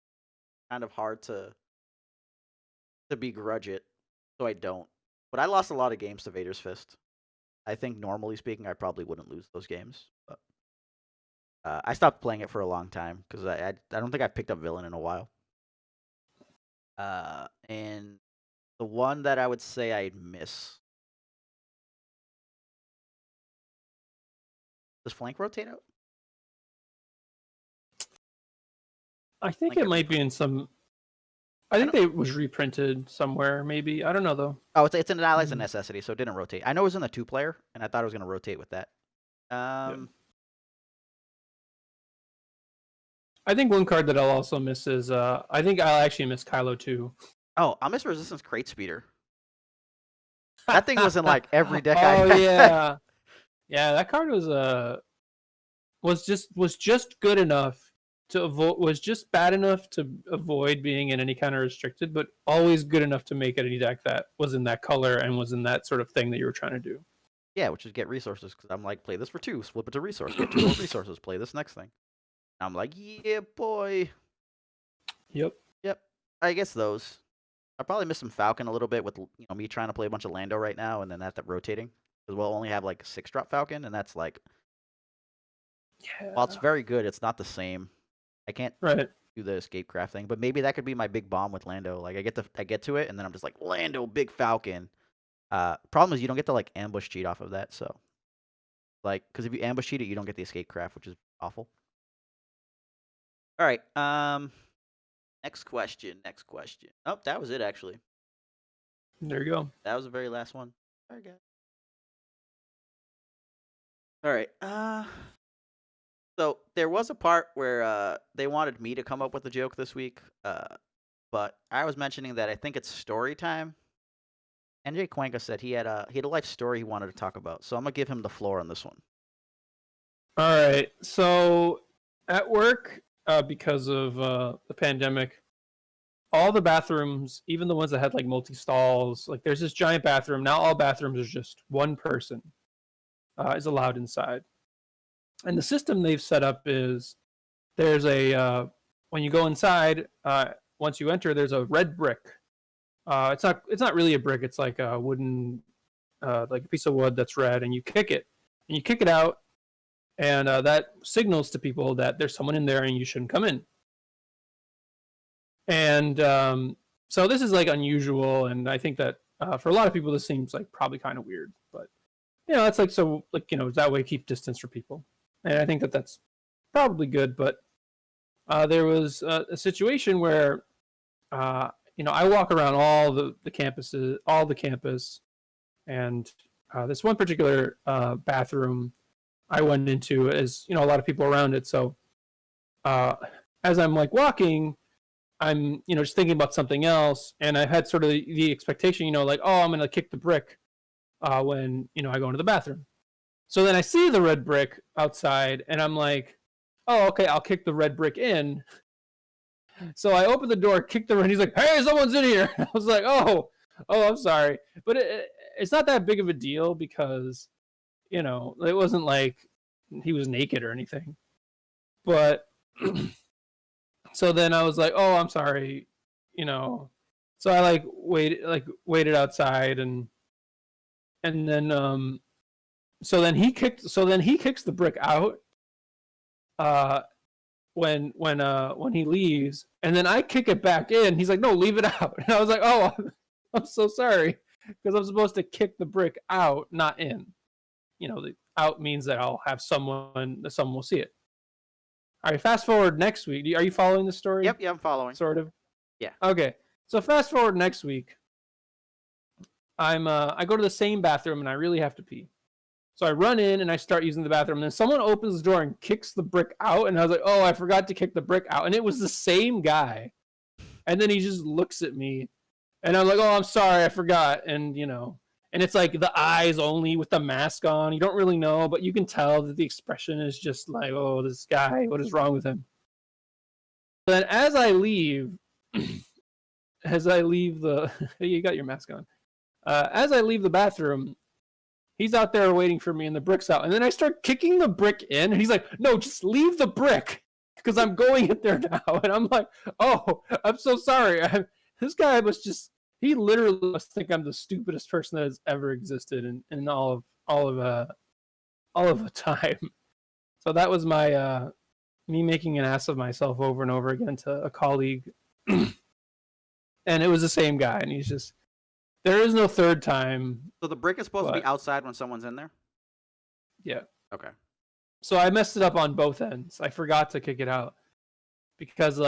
Speaker 2: Kind of hard to begrudge it, so I don't. But I lost a lot of games to Vader's Fist. I think normally speaking, I probably wouldn't lose those games, but I stopped playing it for a long time because I don't think I've picked up villain in a while. And the one that I would say I'd miss. Does flank rotate out?
Speaker 1: I think
Speaker 2: Flank
Speaker 1: it
Speaker 2: get
Speaker 1: might be
Speaker 2: reprinted?
Speaker 1: in some. I
Speaker 2: I
Speaker 1: think
Speaker 2: don't.
Speaker 1: they was reprinted somewhere. Maybe I don't know though.
Speaker 2: Oh, it's an allies and
Speaker 1: Mm,
Speaker 2: necessity, so it didn't rotate. I know it was in the 2-player, and I thought it was gonna rotate with that.
Speaker 1: yeah.
Speaker 2: Um,
Speaker 1: I think one card that I'll also miss is I think I'll actually miss Kylo too.
Speaker 2: oh, I'll miss Resistance Crate Speeder. That thing was in like every deck I
Speaker 1: Oh
Speaker 2: had.
Speaker 1: yeah, yeah. That card was just good enough to avoid, was just bad enough to avoid being in any kind of restricted, but always good enough to make it any deck that was in that color and was in that sort of thing that you were trying to do.
Speaker 2: Yeah, which is get resources because I'm like, play this for 2, flip it to resource, get 2 more resources, play this next thing. And I'm like, yeah, boy.
Speaker 1: Yep.
Speaker 2: Yep. I guess those. I probably miss some Falcon a little bit with me trying to play a bunch of Lando right now, and then that rotating because we'll only have like 6-drop Falcon, and that's like while it's
Speaker 1: Yeah.
Speaker 2: very good, it's not the same. I can't
Speaker 1: Right.
Speaker 2: do the escape craft thing, but maybe that could be my big bomb with Lando. Like I get to it, and then I'm just like Lando, big Falcon. Problem is you don't get to like ambush cheat off of that, so like because if you ambush cheat it, you don't get the escape craft, which is awful. All right. Next question. Next question. Oh, that was it actually.
Speaker 1: There you go.
Speaker 2: That was the very last one. All right, guys. All right. So there was a part where they wanted me to come up with a joke this week. But I was mentioning that I think it's story time. NJ Cuenca said he had a life story he wanted to talk about. So I'm gonna give him the floor on this one.
Speaker 1: All right. So at work, because of the pandemic, all the bathrooms, even the ones that had like multi stalls, like there's this giant bathroom. Now all bathrooms are just one person is allowed inside. And the system they've set up is there's a when you go inside, once you enter, there's a red brick. It's not really a brick. It's like a wooden, like a piece of wood that's red, and you kick it, out, and that signals to people that there's someone in there and you shouldn't come in. And so this is like unusual, and I think that for a lot of people this seems like probably kind of weird, but that's like, so like that way keep distance for people, and I think that that's probably good. But there was a situation where I walk around all the campuses, all the campus, and this one particular bathroom I went into is a lot of people around it. So as I'm like walking, I'm just thinking about something else, and I had sort of the expectation, like, oh, I'm gonna kick the brick when I go into the bathroom. So then I see the red brick outside, and I'm like, oh, okay, I'll kick the red brick in. So I open the door, kick the red. He's like, hey, someone's in here. I was like, oh, I'm sorry, but it's not that big of a deal because it wasn't like he was naked or anything. But so then I was like, oh, I'm sorry, So I waited outside, and then so then he kicks the brick out when he leaves, and then I kick it back in. He's like, no, leave it out. And I was like, oh, I'm so sorry, because I'm supposed to kick the brick out, not in. The out means that I'll have someone will see it. All right, fast forward next week. Are you following the story?
Speaker 2: Yep, I'm following.
Speaker 1: Sort of.
Speaker 2: Yeah.
Speaker 1: Okay. So fast forward next week. I go to the same bathroom and I really have to pee. So I run in and I start using the bathroom. And then someone opens the door and kicks the brick out. And I was like, oh, I forgot to kick the brick out. And it was the same guy. And then he just looks at me. And I'm like, oh, I'm sorry, I forgot. And, and it's like the eyes only with the mask on. You don't really know, but you can tell that the expression is just like, oh, this guy, what is wrong with him? Then as I leave the, you got your mask on. As I leave the bathroom, he's out there waiting for me and the brick's out. And then I start kicking the brick in. And he's like, no, just leave the brick because I'm going in there now. And I'm like, oh, I'm so sorry. This guy he literally must think I'm the stupidest person that has ever existed in all of time. So that was my me making an ass of myself over and over again to a colleague. And it was the same guy. And he's just, there is no third time.
Speaker 2: So the brick is supposed to be outside when someone's in there?
Speaker 1: Yeah.
Speaker 2: Okay.
Speaker 1: So I messed it up on both ends. I forgot to kick it out. Because,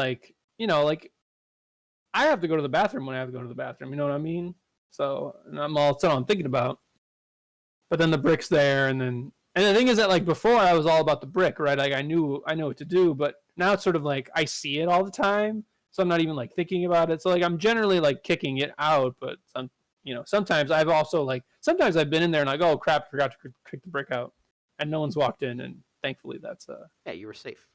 Speaker 1: I have to go to the bathroom when I have to go to the bathroom. You know what I mean? So that's all I'm thinking about. But then the brick's there, and the thing is that, before I was all about the brick, right? I know what to do, but now it's sort of I see it all the time. So I'm not even thinking about it. So I'm generally kicking it out, but sometimes I've also sometimes I've been in there and oh crap, I forgot to kick the brick out, and no one's walked in, and thankfully that's
Speaker 2: yeah, you were safe.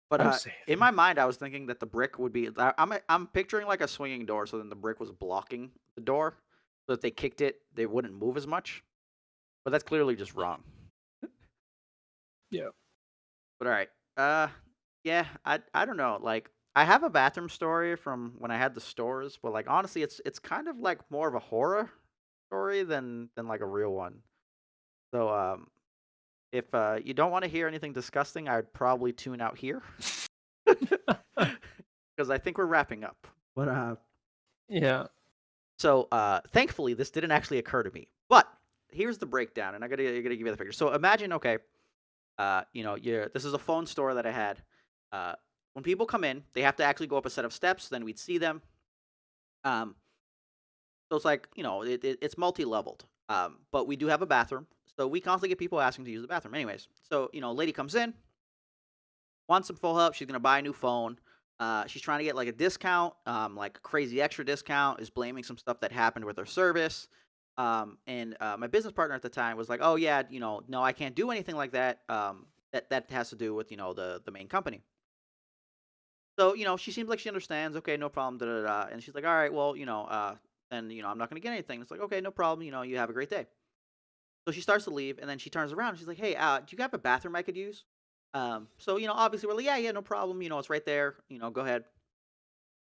Speaker 2: But
Speaker 1: safe.
Speaker 2: In my mind, I was thinking that the brick would be. I'm picturing a swinging door, so then the brick was blocking the door, so if they kicked it, they wouldn't move as much. But that's clearly just wrong.
Speaker 1: Yeah.
Speaker 2: But all right. Yeah, I don't know. I have a bathroom story from when I had the stores, but honestly, it's kind of more of a horror story than a real one. So if you don't want to hear anything disgusting, I'd probably tune out here because I think we're wrapping up. But
Speaker 1: yeah.
Speaker 2: So thankfully, this didn't actually occur to me. But here's the breakdown, and I gotta give you the figure. So imagine, okay, this is a phone store that I had. When people come in, they have to actually go up a set of steps. Then we'd see them. So it's it's multi-leveled. But we do have a bathroom, so we constantly get people asking to use the bathroom. Anyways, so lady comes in, wants some full help. She's gonna buy a new phone. She's trying to get a discount, a crazy extra discount. Is blaming some stuff that happened with her service. And my business partner at the time was like, "Oh yeah, no, I can't do anything like that. That has to do with the main company." So, she seems like she understands. Okay, no problem. Da, da, da. And she's like, all right, well, then, I'm not going to get anything. It's like, okay, no problem. You have a great day. So she starts to leave, and then she turns around. And she's like, hey, do you have a bathroom I could use? So, obviously we're like, yeah, no problem. It's right there. Go ahead.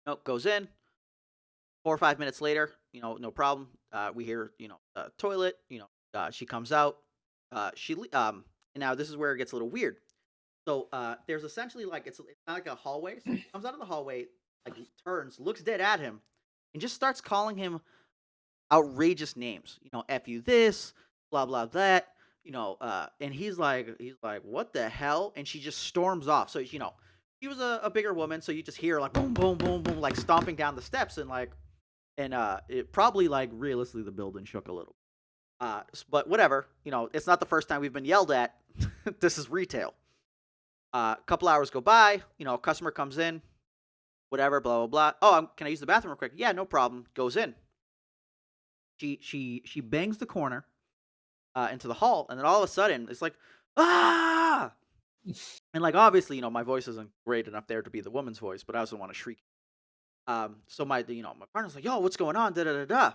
Speaker 2: Nope, goes in. 4 or 5 minutes later, no problem. We hear, toilet. She comes out. And now this is where it gets a little weird. So there's essentially it's not like a hallway. So he comes out of the hallway, turns, looks dead at him, and just starts calling him outrageous names. F you this, blah blah that. And he's like, what the hell? And she just storms off. So she was a bigger woman, so you just hear boom boom boom boom stomping down the steps and it probably realistically the building shook a little. But whatever. It's not the first time we've been yelled at. This is retail. A couple hours go by, customer comes in, whatever, blah, blah, blah. Oh, can I use the bathroom real quick? Yeah, no problem. Goes in. She bangs the corner into the hall, and then all of a sudden, it's ah! And obviously, my voice isn't great enough there to be the woman's voice, but I also want to shriek. So my partner's like, yo, what's going on? Da, da, da, da.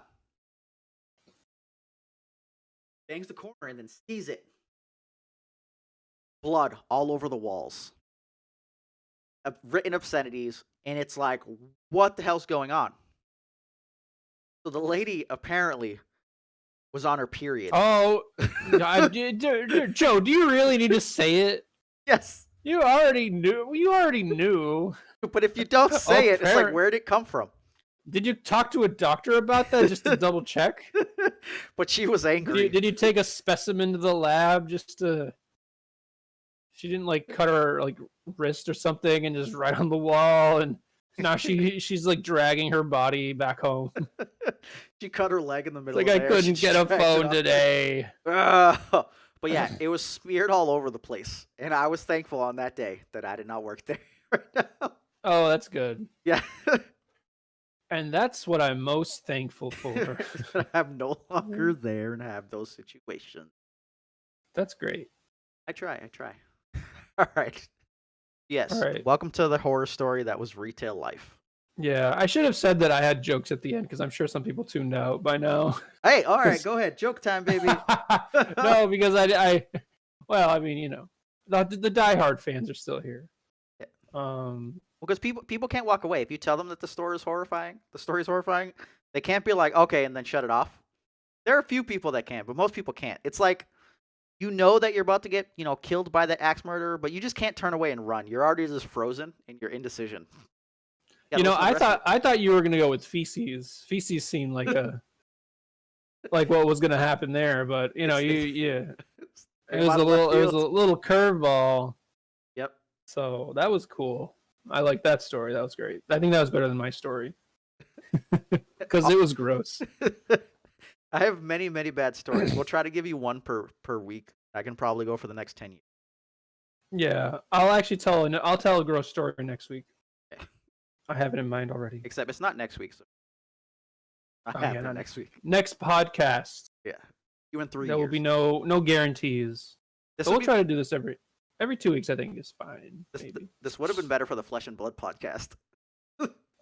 Speaker 2: Bangs the corner and then sees it. Blood all over the walls. Written obscenities, and it's what the hell's going on? So the lady apparently was on her period.
Speaker 1: Oh, Joe, do you really need to say it?
Speaker 2: Yes.
Speaker 1: You already knew.
Speaker 2: But if you don't say it, it's where'd it come from?
Speaker 1: Did you talk to a doctor about that just to double check?
Speaker 2: But she was angry.
Speaker 1: Did you take a specimen to the lab just to... She didn't cut her wrist or something, and just right on the wall. And now she's like dragging her body back home.
Speaker 2: She cut her leg in the
Speaker 1: It's
Speaker 2: middle
Speaker 1: like
Speaker 2: of
Speaker 1: I
Speaker 2: there. She
Speaker 1: couldn't get a
Speaker 2: drags it
Speaker 1: phone
Speaker 2: up there.
Speaker 1: today.
Speaker 2: But yeah, it was smeared all over the place, and I was thankful on that day that I did not work there right now.
Speaker 1: Oh, that's good.
Speaker 2: Yeah,
Speaker 1: And that's what I'm most thankful for.
Speaker 2: I'm no longer there and have those situations.
Speaker 1: That's great.
Speaker 2: I try. All right. Yes.
Speaker 1: All right.
Speaker 2: Welcome to the horror story that was retail life.
Speaker 1: Yeah, I should have said that I had jokes at the end because I'm sure some people tuned out by now.
Speaker 2: Hey, all right, go ahead. Joke time, baby.
Speaker 1: No, because well, I mean, the diehard fans are still here.
Speaker 2: Yeah. Because people can't walk away if you tell them that the story is horrifying. They can't be like, okay, and then shut it off. There are a few people that can, but most people can't. It's like you know that you're about to get killed by that axe murderer, but you just can't turn away and run. You're already just frozen in your indecision.
Speaker 1: I thought you were gonna go with feces. Feces seemed like like what was gonna happen there, but it was a little curveball.
Speaker 2: Yep.
Speaker 1: So that was cool. I like that story. That was great. I think that was better than my story because it was gross.
Speaker 2: I have many bad stories. We'll try to give you one per week. I can probably go for the next 10 years.
Speaker 1: Yeah, I'll tell a gross story next week. Okay. I have it in mind already.
Speaker 2: Except it's not next week. So not next week.
Speaker 1: Next podcast.
Speaker 2: Yeah, you in 3 years.
Speaker 1: There will be no guarantees. So we'll try to do this every 2 weeks. I think is fine.
Speaker 2: This would have been better for the Flesh and Blood podcast.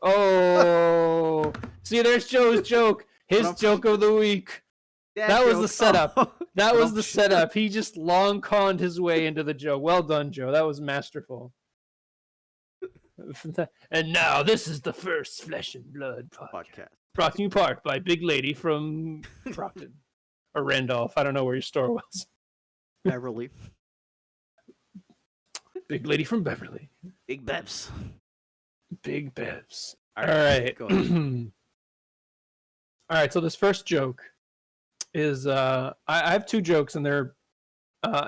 Speaker 1: Oh, see, there's Joe's joke. His joke of the week. That was the setup. That was the setup. He just long conned his way into the joke. Well done, Joe. That was masterful. And now this is the first Flesh and Blood podcast. Brought to you part by Big Lady from Brockton or Randolph. I don't know where your store was.
Speaker 2: Beverly.
Speaker 1: Big Lady from Beverly.
Speaker 2: Big Bevs.
Speaker 1: Big Bevs. All right. Go ahead. All right. So this first joke is I have 2 jokes, and they're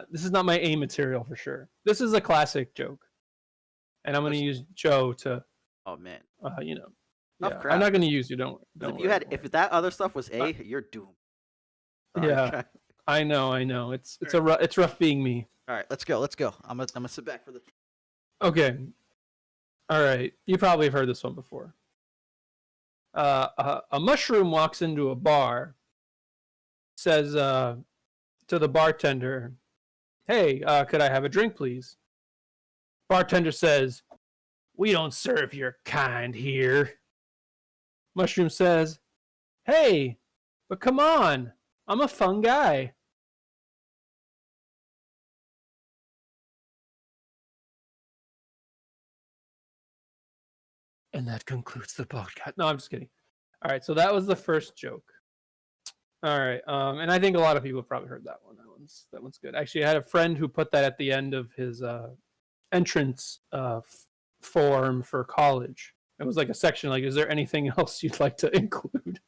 Speaker 1: this is not my A material for sure. This is a classic joke, and I'm going to use Joe to.
Speaker 2: Oh man.
Speaker 1: Yeah, I'm not going to use you. Don't
Speaker 2: if that other stuff was A, you're doomed.
Speaker 1: Sorry. Yeah, I know. It's rough being me.
Speaker 2: All right, let's go. I'm gonna sit back for the.
Speaker 1: Okay. All right. You probably have heard this one before. A mushroom walks into a bar, says to the bartender, "Hey, could I have a drink, please?" Bartender says, "We don't serve your kind here." Mushroom says, "Hey, but come on, I'm a fun guy." And that concludes the podcast. No, I'm just kidding. All right, so that was the first joke. All right, and I think a lot of people have probably heard that one. That one's good. Actually, I had a friend who put that at the end of his entrance form for college. It was like a section like, "Is there anything else you'd like to include?"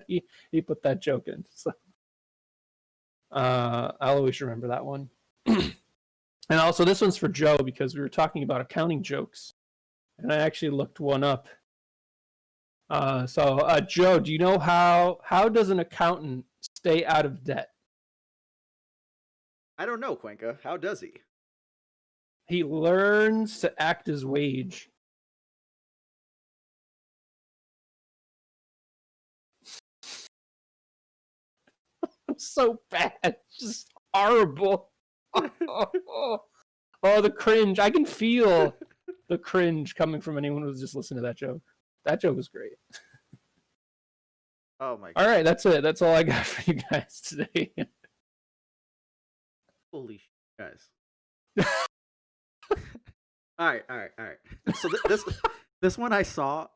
Speaker 1: he put that joke in. So I'll always remember that one. And also, this one's for Joe because we were talking about accounting jokes. And I actually looked one up. So Joe, do you know how does an accountant stay out of debt?
Speaker 2: I don't know, Cuenca. How does he?
Speaker 1: He learns to act as wage. So bad, just horrible. Oh, the cringe! I can feel the cringe coming from anyone who's just listened to that joke. That joke was great.
Speaker 2: Oh my god.
Speaker 1: All right, that's it. That's all I got for you guys today.
Speaker 2: Holy shit, guys. All right. So this one I saw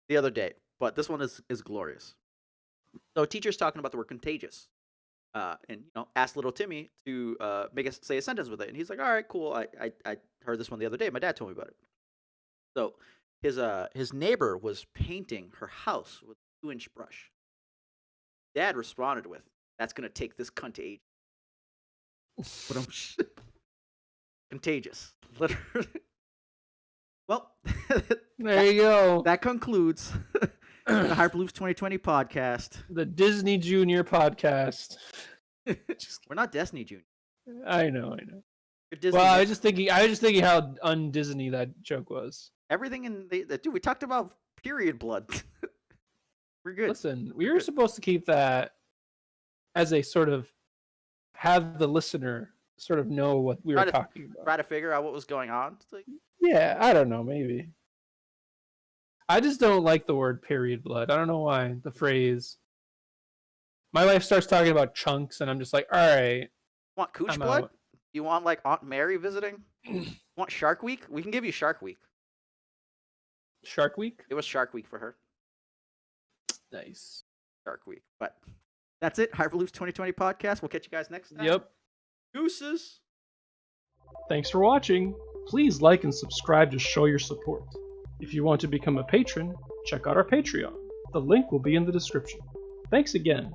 Speaker 2: the other day, but this one is glorious. So a teacher's talking about the word contagious. And asked little Timmy to say a sentence with it, and he's like, "All right, cool. I heard this one the other day. My dad told me about it." So his neighbor was painting her house with a 2-inch brush. Dad responded with, "That's gonna take this cunt to age." But I'm contagious, literally. Well,
Speaker 1: There you go.
Speaker 2: that concludes the Hyperloops 2020 podcast.
Speaker 1: The Disney Junior podcast.
Speaker 2: We're not Destiny Junior.
Speaker 1: I know.
Speaker 2: You're Disney.
Speaker 1: Well, I was just thinking how un-Disney that joke was.
Speaker 2: Everything in dude. We talked about period blood. We're good.
Speaker 1: Listen, we were supposed to keep that as a sort of have the listener sort of know what we were talking about.
Speaker 2: Try to figure out what was going on. It's like,
Speaker 1: yeah, I don't know, maybe. I just don't like the word period blood. I don't know why. The phrase. My wife starts talking about chunks, and I'm just like, all right.
Speaker 2: Want cooch blood? Out. You want like Aunt Mary visiting? Want Shark Week? We can give you Shark Week.
Speaker 1: Shark Week?
Speaker 2: It was Shark Week for her.
Speaker 1: Nice.
Speaker 2: Shark Week. But that's it. Hyperloops 2020 podcast. We'll catch you guys next time.
Speaker 1: Yep.
Speaker 2: Gooses.
Speaker 1: Thanks for watching. Please like and subscribe to show your support. If you want to become a patron, check out our Patreon. The link will be in the description. Thanks again.